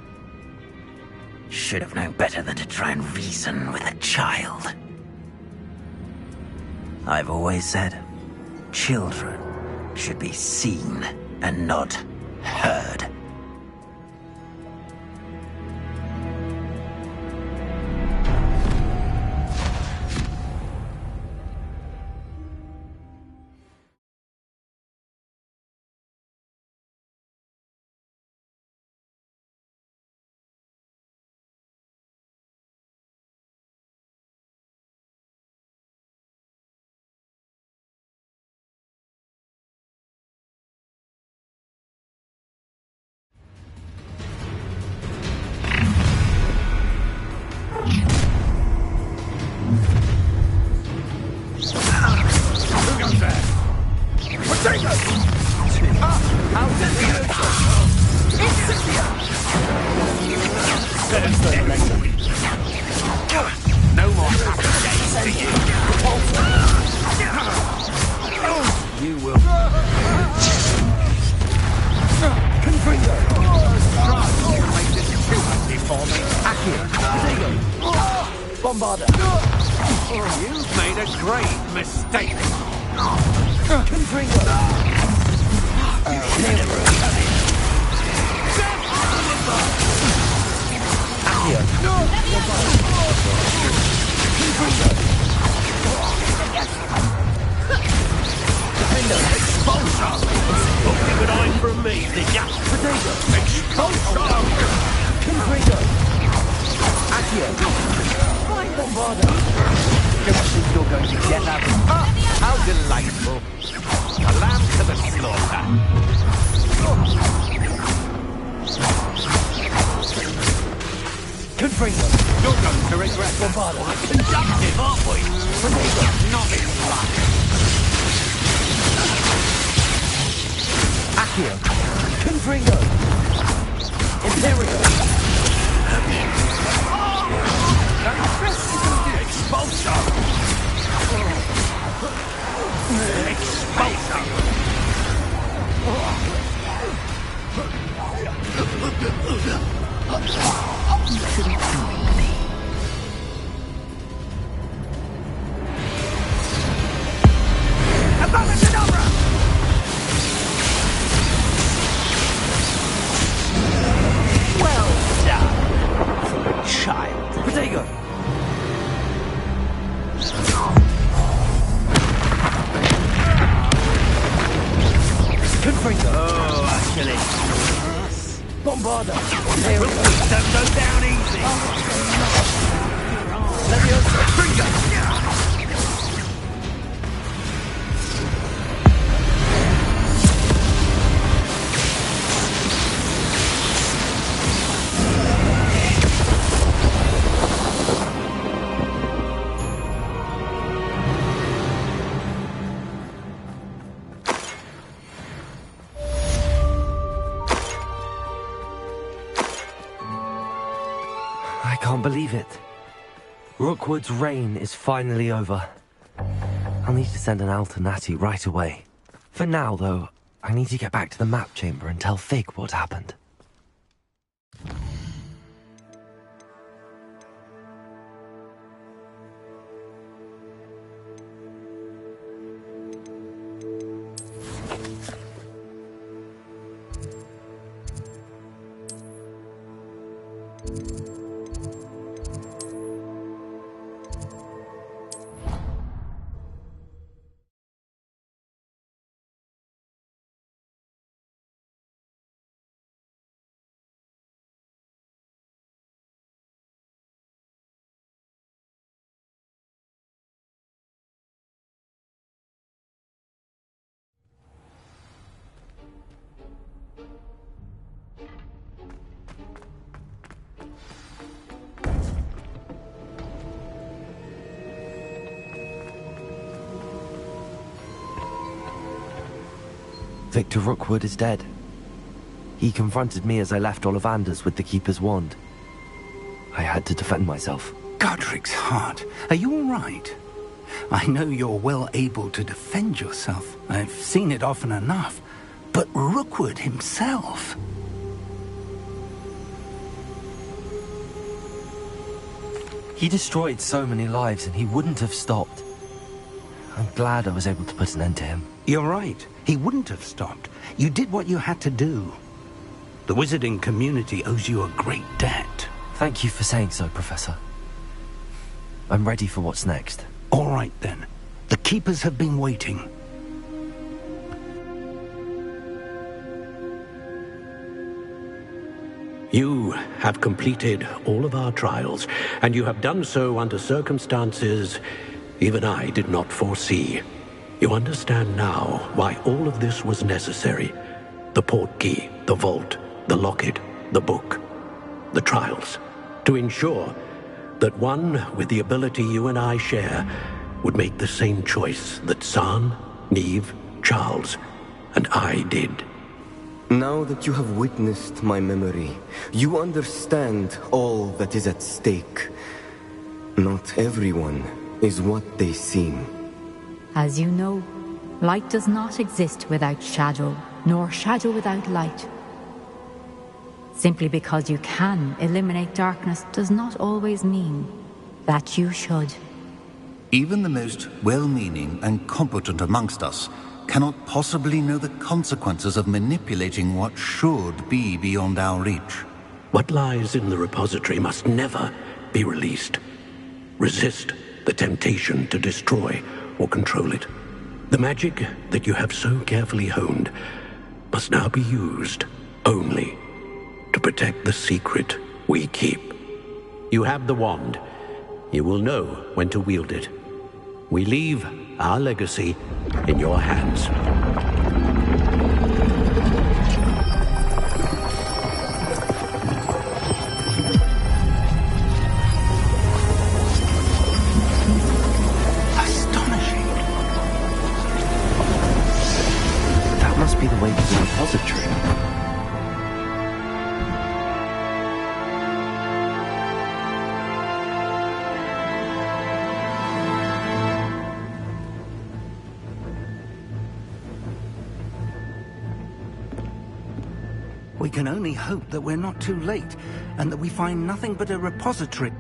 Should have known better than to try and reason with a child. I've always said, children should be seen and not heard. You've made a great mistake. Good eye from me, did ya? Don't think you're going to get that. How delightful. A lamb to the slaughter. Confringo, you're going to regret Bombardo. Conductive, aren't we? Not in luck. Accio. Confringo. Imperial. Expulsor! Expulsor! You shouldn't join me. Abominable! Well done, child. Protego! Confringo! Oh, actually. Bombarda! Don't go down easy! Leviosa! Confringo! I can't believe it. Rookwood's reign is finally over. I'll need to send an Alternati right away. For now, though, I need to get back to the map chamber and tell Fig what happened. Victor Rookwood is dead. He confronted me as I left Ollivander's with the Keeper's wand. I had to defend myself. Godric's heart. Are you all right? I know you're well able to defend yourself. I've seen it often enough. But Rookwood himself... He destroyed so many lives and he wouldn't have stopped. I'm glad I was able to put an end to him. You're right. He wouldn't have stopped. You did what you had to do. The wizarding community owes you a great debt. Thank you for saying so, Professor. I'm ready for what's next. All right, then. The Keepers have been waiting. You have completed all of our trials, and you have done so under circumstances even I did not foresee. You understand now why all of this was necessary. The portkey, the vault, the locket, the book, the trials. To ensure that one with the ability you and I share would make the same choice that San, Neve, Charles, and I did. Now that you have witnessed my memory, you understand all that is at stake. Not everyone is what they seem. As you know, light does not exist without shadow, nor shadow without light. Simply because you can eliminate darkness does not always mean that you should. Even the most well-meaning and competent amongst us cannot possibly know the consequences of manipulating what should be beyond our reach. What lies in the repository must never be released. Resist the temptation to destroy or control it. The magic that you have so carefully honed must now be used only to protect the secret we keep. You have the wand. You will know when to wield it. We leave our legacy in your hands. Astonishing. That must be the way to the repository. We can only hope that we're not too late, and that we find nothing but a repository.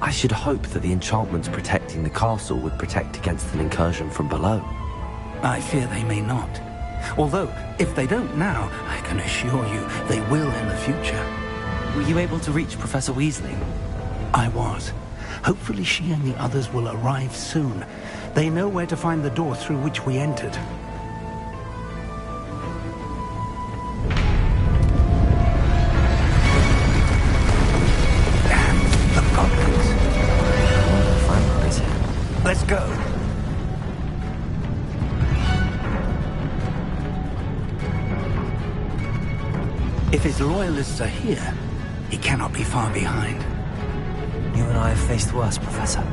I should hope that the enchantments protecting the castle would protect against an incursion from below. I fear they may not. Although, if they don't now, I can assure you they will in the future. Were you able to reach Professor Weasley? I was. Hopefully she and the others will arrive soon. They know where to find the door through which we entered. Damn, the goblins. Let's go. If his loyalists are here, he cannot be far behind. You and I have faced worse, Professor.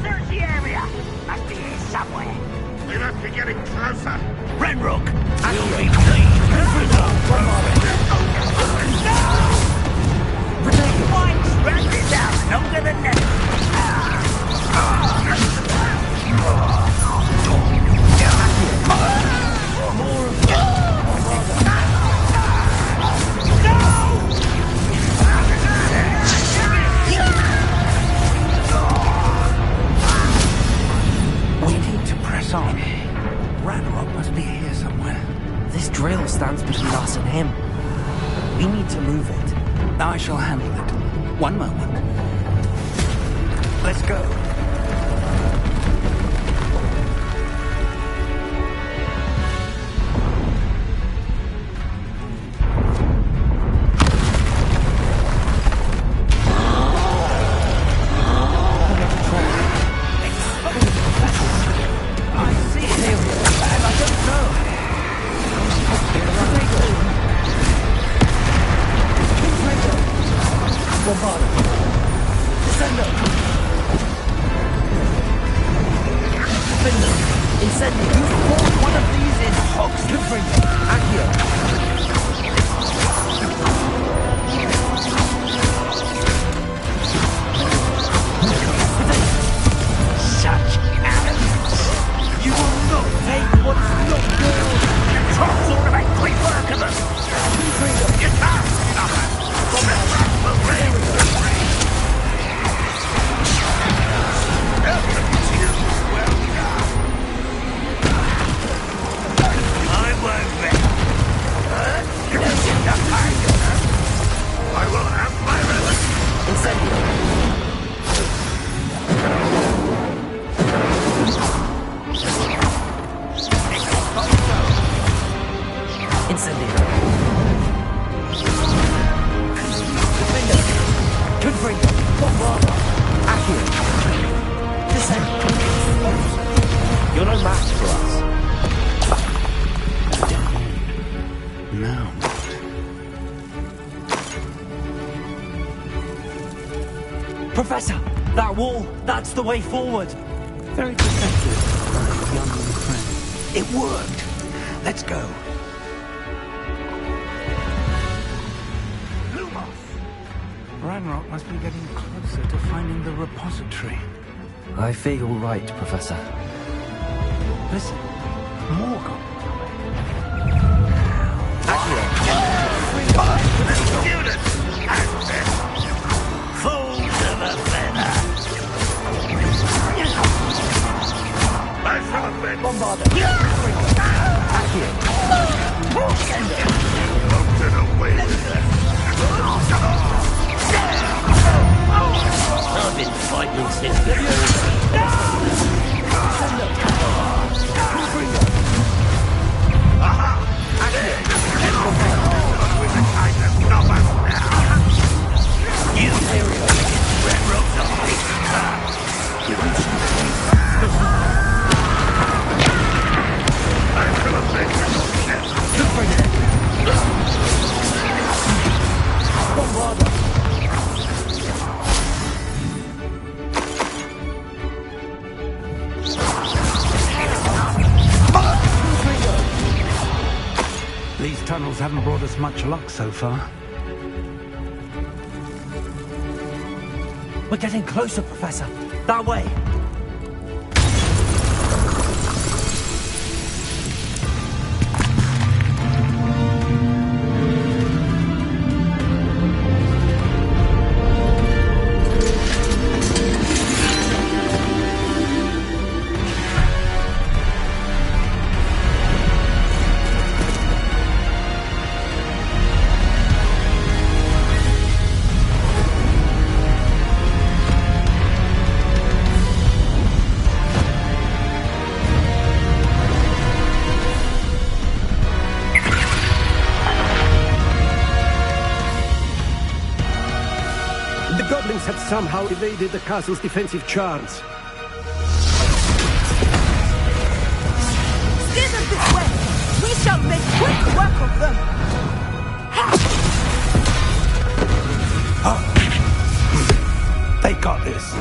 Search the area! Must be here somewhere. We must be getting closer. Renrock will be pleased. Protect your mind! Drag this out longer than never. On. Ranrock must be here somewhere. This drill stands between us and him. We need to move it. I shall handle it. One moment. Let's go. Bombarda. Descendo. Defender. Incendio. You fought one of these in Hogs. Confringo. Accio. Such arrogance. You will not take what is not yours. Talks all about quick work of us. Confringo. You can't stop us. I will have my revenge. Incendio. Incendio. Defender. Confringo. Bombarda. Accio. Descend. You're no match for us. Now. Professor, that wall, that's the way forward. Very perceptive, my young friend. It worked. Let's go. Ranrock must be getting closer to finding the repository. I fear you're right, Professor. Listen, more goblins. Fools of a feather. Bombarda. Accio. I've been fighting since These tunnels haven't brought us much luck so far. We're getting closer, Professor. That way. The goblins have somehow evaded the castle's defensive charms. Steer them this way! We shall make quick work of them! They got this.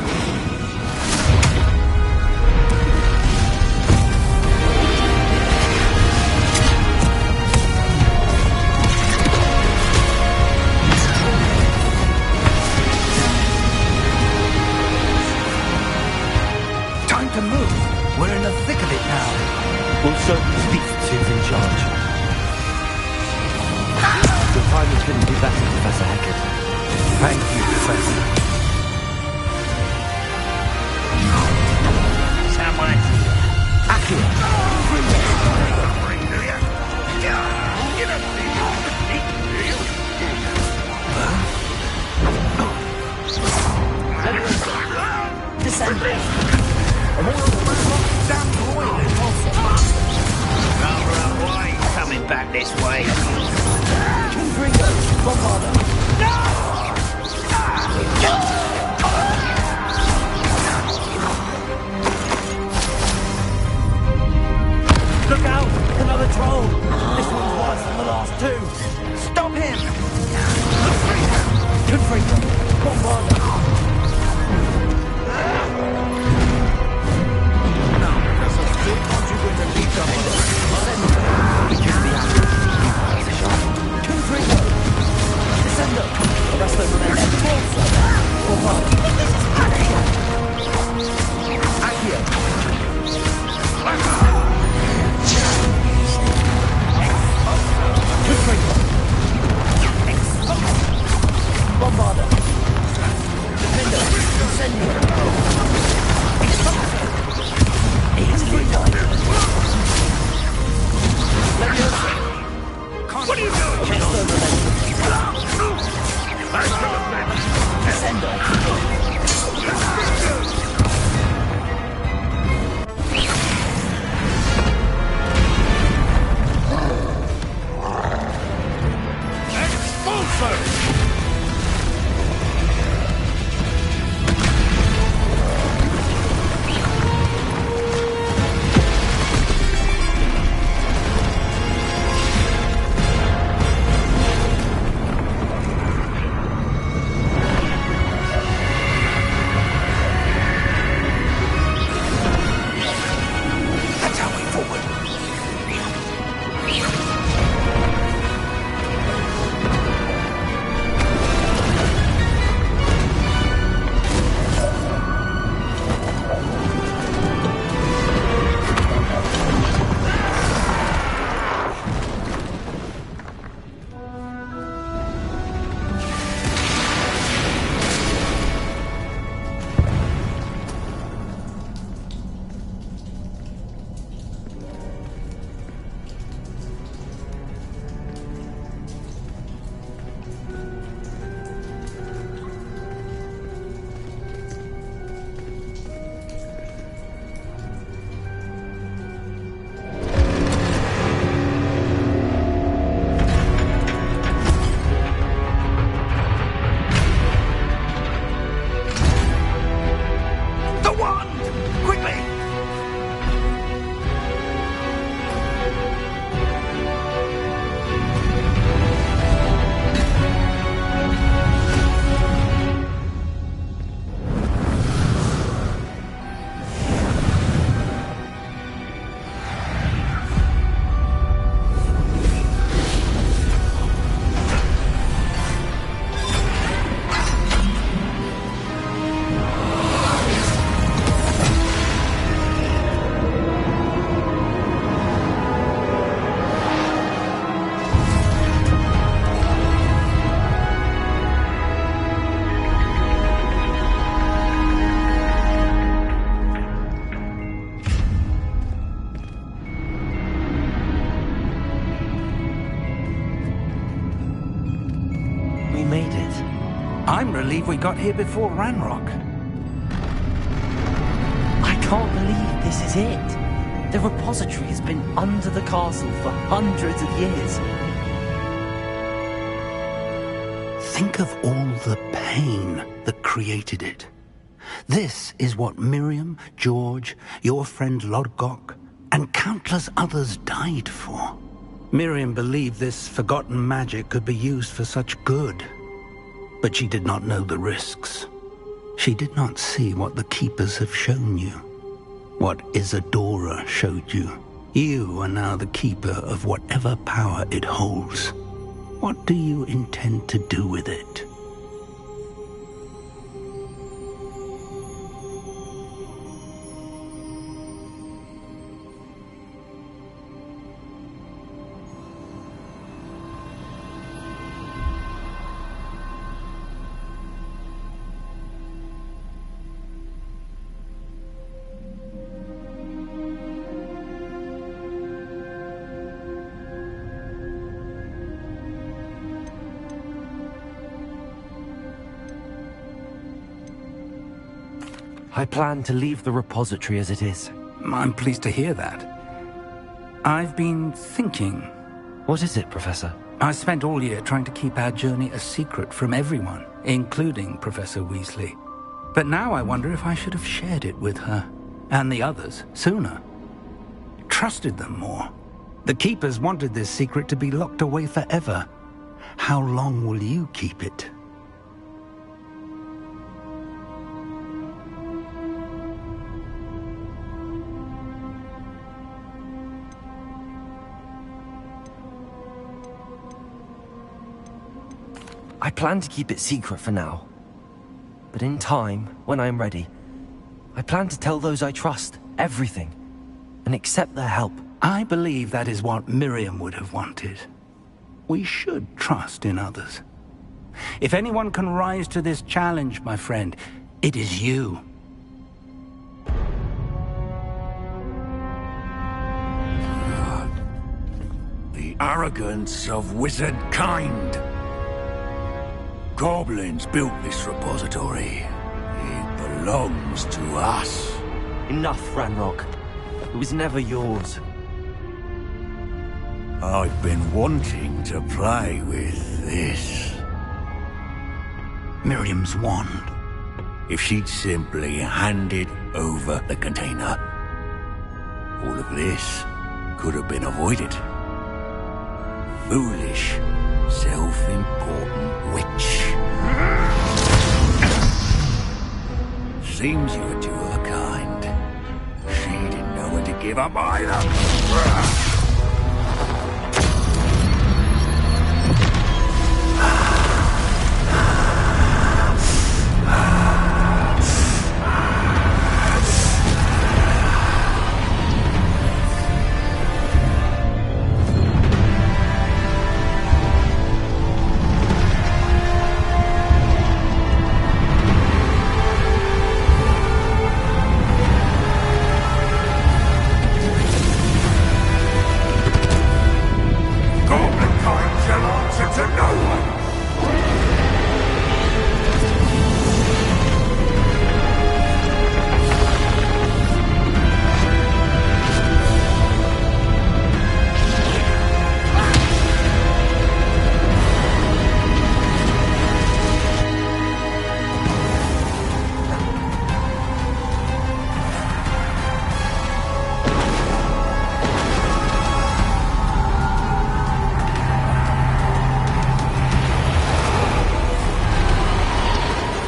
To move. We're in the thick of it now. We'll certainly speak to who's in charge. Your timing couldn't be better, Professor Hackett. Thank you, Professor. Someone's here. Accio. Descend. Coming back this way. Confringo. Bombarda. Look out! Another troll! This one's worse than the last two! Stop him! Confringo. I'm relieved we got here before Ranrock. I can't believe this is it. The repository has been under the castle for hundreds of years. Think of all the pain that created it. This is what Miriam, George, your friend Lodgok, and countless others died for. Miriam believed this forgotten magic could be used for such good. But she did not know the risks. She did not see what the Keepers have shown you. What Isadora showed you. You are now the Keeper of whatever power it holds. What do you intend to do with it? I plan to leave the repository as it is. I'm pleased to hear that. I've been thinking. What is it, Professor? I spent all year trying to keep our journey a secret from everyone, including Professor Weasley. But now I wonder if I should have shared it with her, and the others, sooner. Trusted them more. The Keepers wanted this secret to be locked away forever. How long will you keep it? I plan to keep it secret for now. But in time, when I am ready, I plan to tell those I trust everything and accept their help. I believe that is what Miriam would have wanted. We should trust in others. If anyone can rise to this challenge, my friend, it is you. The arrogance of wizard kind. Goblins built this repository. It belongs to us. Enough, Ranrock. It was never yours. I've been wanting to play with this. Miriam's wand. If she'd simply handed over the container, all of this could have been avoided. Foolish, self-important witch. Seems you were two of a kind. She didn't know when to give up either.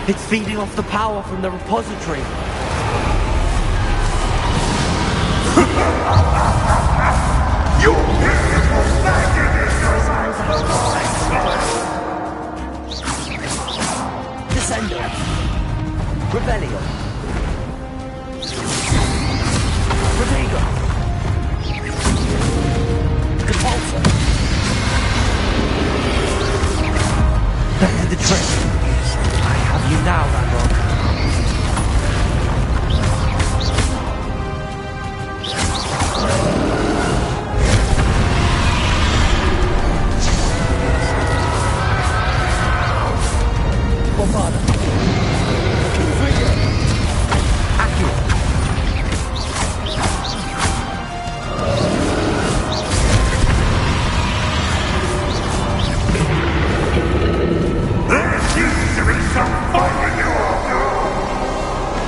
It's feeding off the power from the repository. Descendo. Rebellion. Protego. Compulsor. Back to the trick. I have you now, Ranrock. Bombarda. Trigger. Accurate. There seems to be some fire in your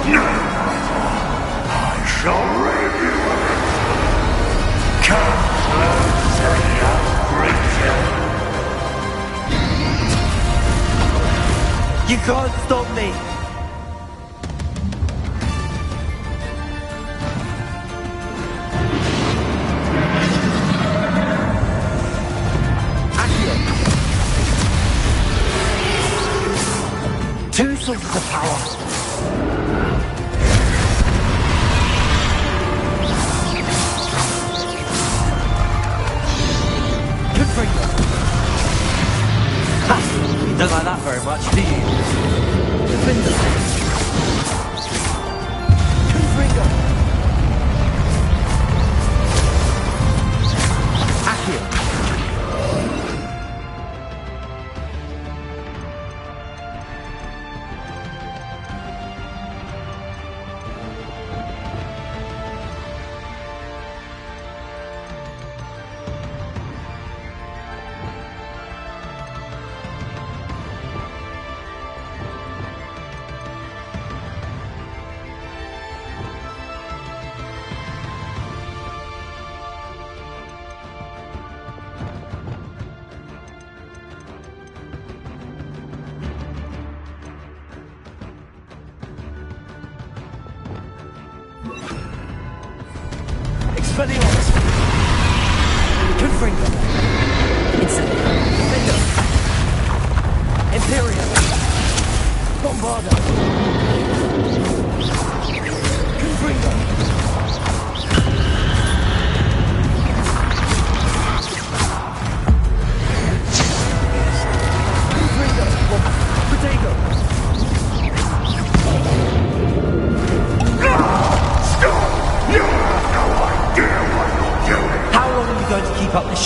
no matter. I shall rid you of it. Come closer, young creature. You can't stop me! Accio! Two sources of power. You don't like that very much, do you? Defender. Confringo. Accio. Expelliarmus! Confringo! Incendio! Defendo!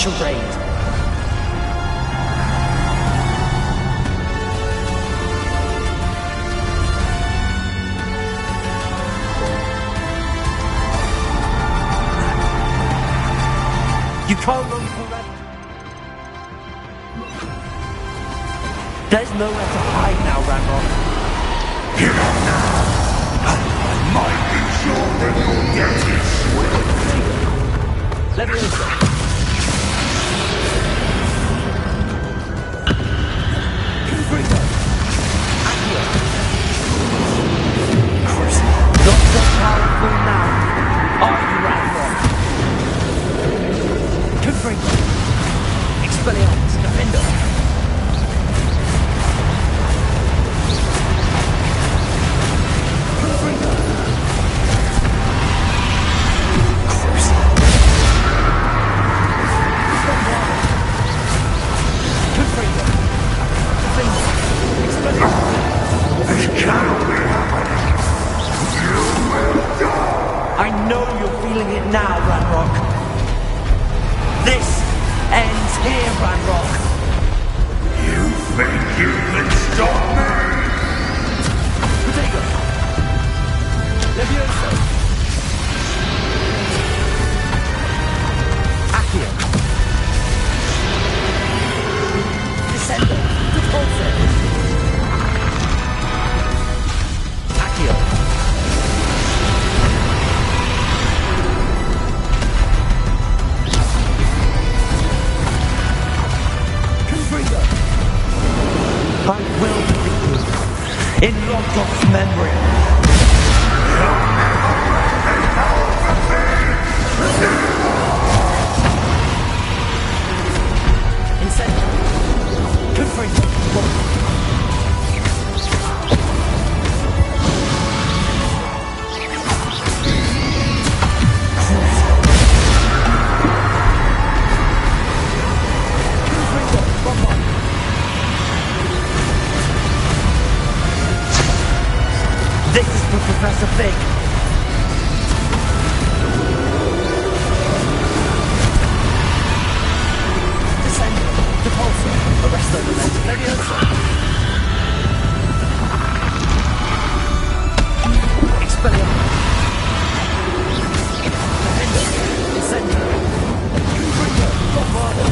charade. You can't run forever. There's nowhere to hide now, Ranrock. Give up now! I might be sure that your death is swift. Leviosa. Confringo. Accio. Not so powerful now, are you, Ranrock? Confringo. Expelliarmus. Defender. I know you're feeling it now, Ranrock. This ends here, Ranrock. You think you can stop me? Protego. Levioso. Accio. Descendo. Repulse. Accio. Confringo. I will defeat you in Logdok's memory. Incendio. Confringo. This is for Professor Fig. Descendo. Depulso. Arresto. Levioso. Expelliarmus. Defender. Incendio. Confringo. Bombardo.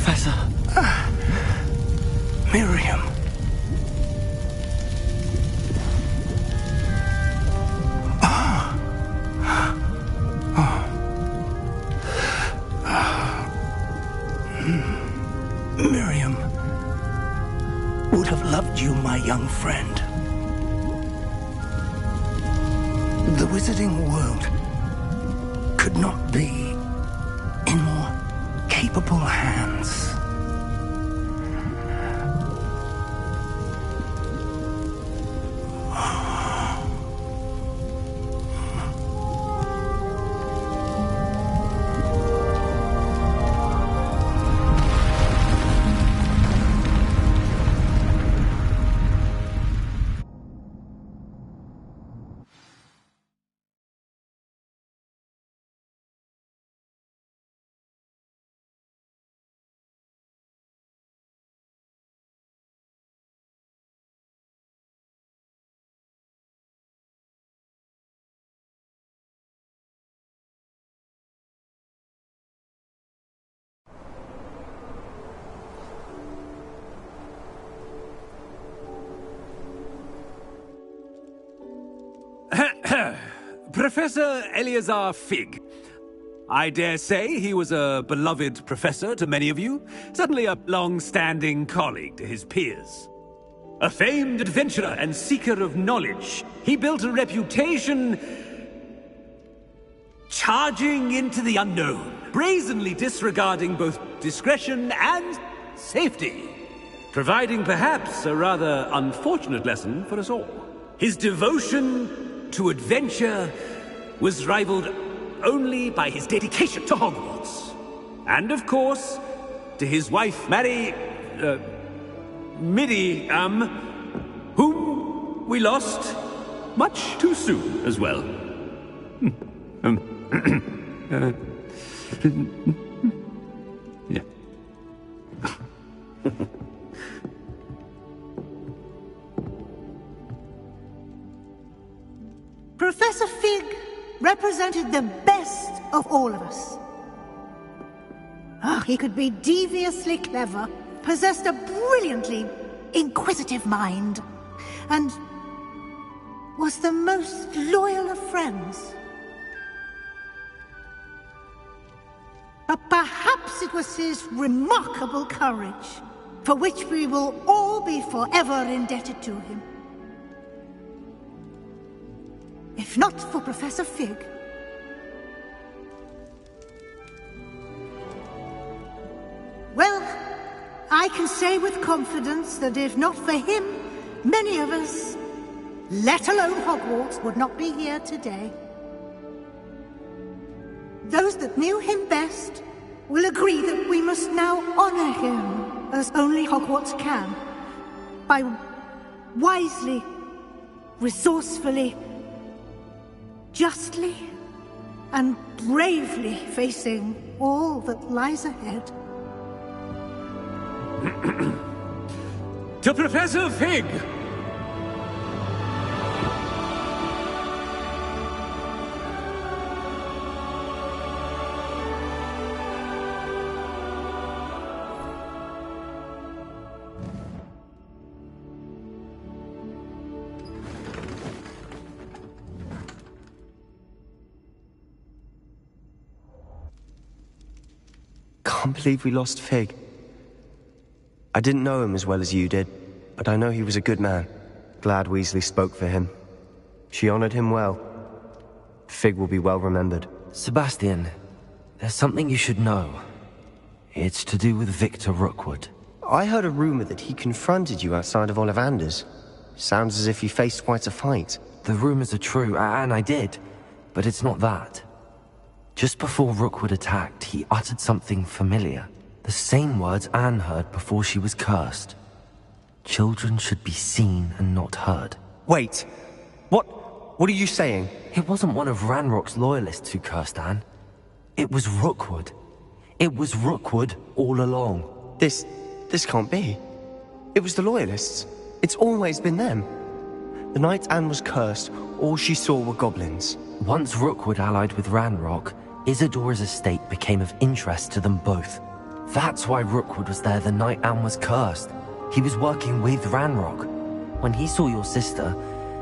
Professor. Miriam. Miriam would have loved you, my young friend. The wizarding world could not be in more capable hands. Professor Eleazar Fig. I dare say he was a beloved professor to many of you, certainly a long-standing colleague to his peers. A famed adventurer and seeker of knowledge, he built a reputation charging into the unknown, brazenly disregarding both discretion and safety, providing perhaps a rather unfortunate lesson for us all. His devotion to adventure was rivaled only by his dedication to Hogwarts. And of course, to his wife, Miriam, whom we lost much too soon as well. Yeah. Professor Fig represented the best of all of us. He could be deviously clever, possessed a brilliantly inquisitive mind, and was the most loyal of friends. But perhaps it was his remarkable courage, for which we will all be forever indebted to him. If not for Professor Fig, well, I can say with confidence that if not for him, many of us, let alone Hogwarts, would not be here today. Those that knew him best will agree that we must now honor him as only Hogwarts can, by wisely, resourcefully, justly and bravely facing all that lies ahead. To Professor Fig! Can't believe we lost Fig. I didn't know him as well as you did, but I know he was a good man. Glad Weasley spoke for him. She honored him well. Fig will be well remembered. Sebastian, there's something you should know. It's to do with Victor Rookwood. I heard a rumor that he confronted you outside of Ollivander's. Sounds as if you faced quite a fight. The rumors are true, and I did, but it's not that. Just before Rookwood attacked, he uttered something familiar. The same words Anne heard before she was cursed. Children should be seen and not heard. Wait, what are you saying? It wasn't one of Ranrock's loyalists who cursed Anne. It was Rookwood. It was Rookwood all along. This can't be. It was the loyalists. It's always been them. The night Anne was cursed, all she saw were goblins. Once Rookwood allied with Ranrock, Isadora's estate became of interest to them both. That's why Rookwood was there the night Anne was cursed. He was working with Ranrock. When he saw your sister,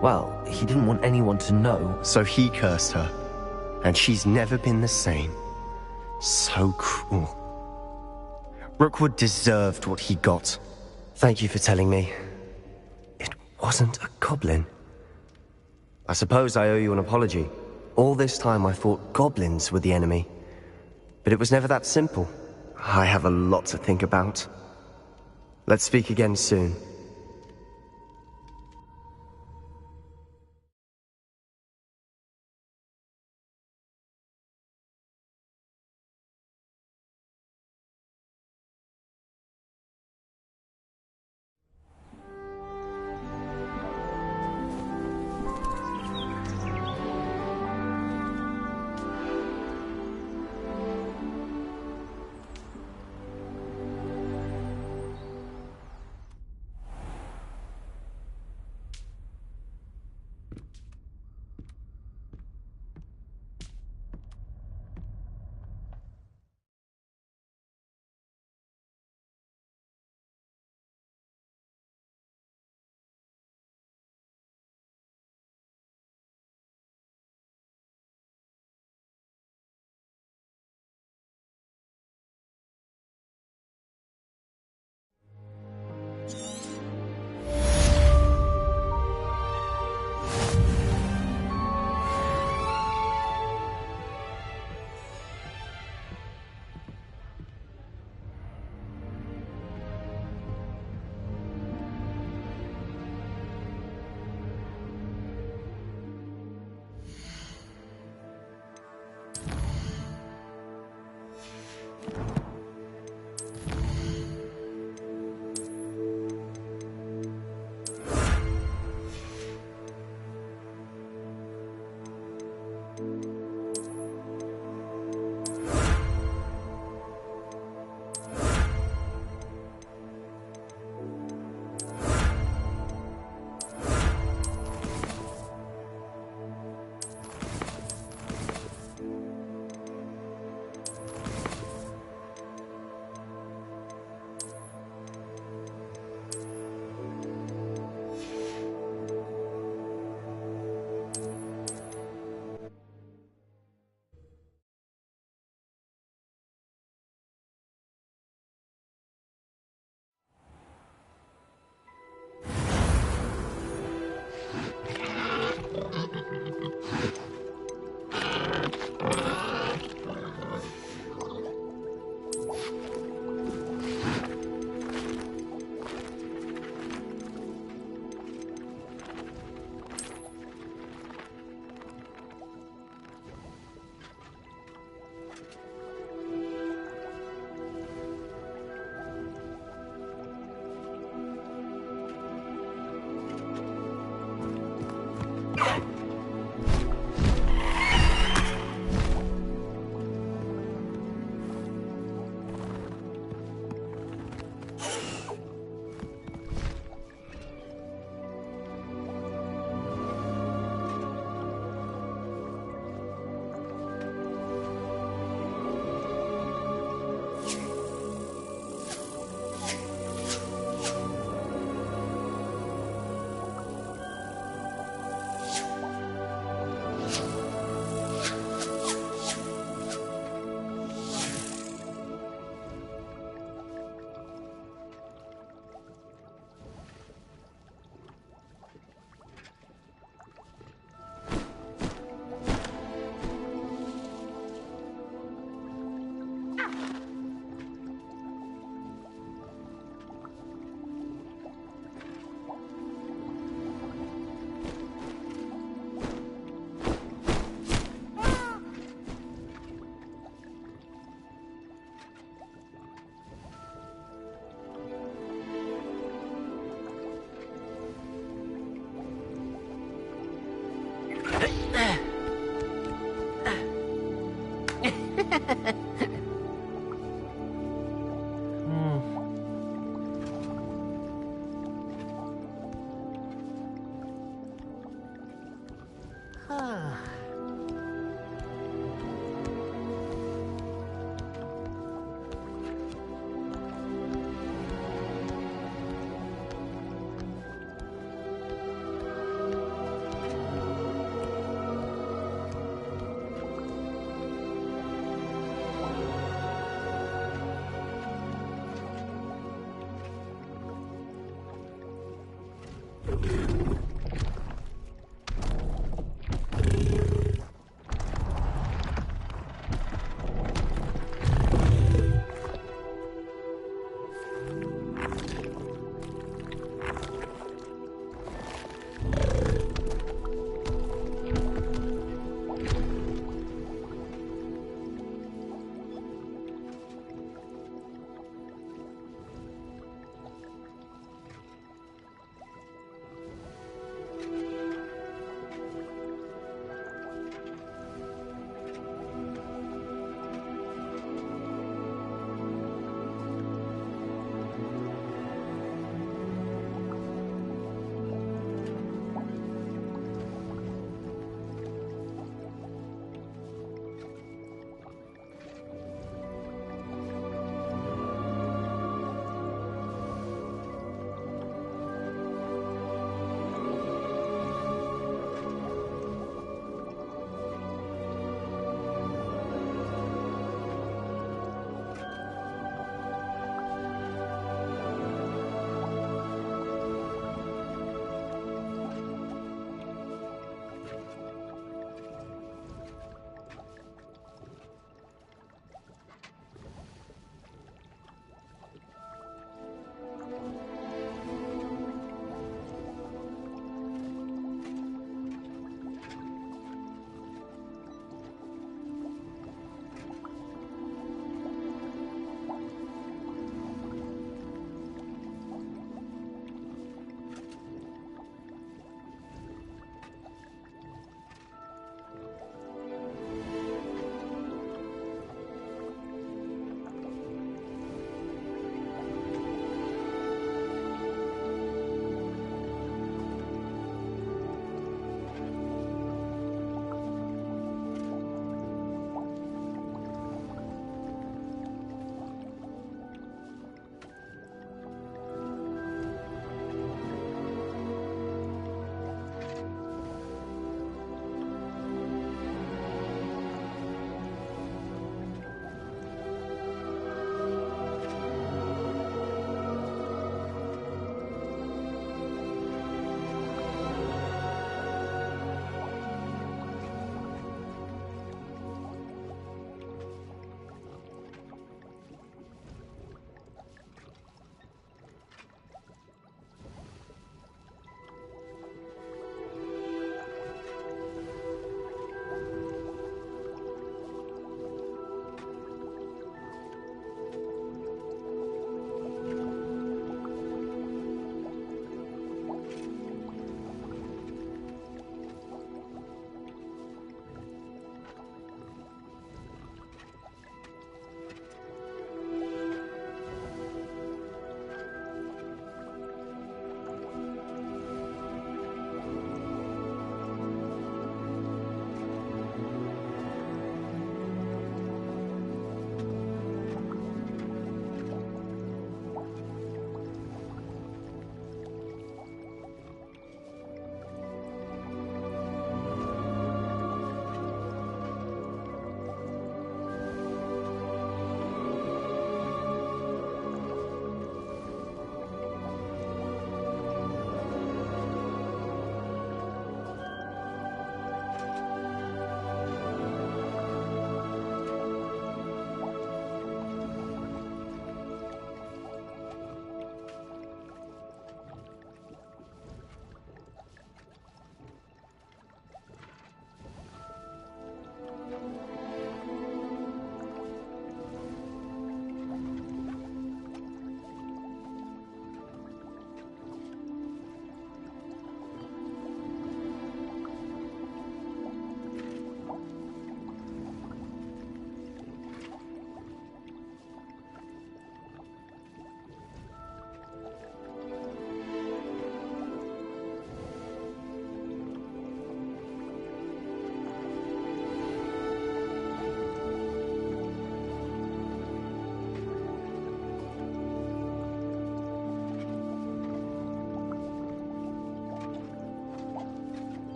well, he didn't want anyone to know. So he cursed her. And she's never been the same. So cruel. Rookwood deserved what he got. Thank you for telling me. It wasn't a goblin. I suppose I owe you an apology. All this time I thought goblins were the enemy. But it was never that simple. I have a lot to think about. Let's speak again soon.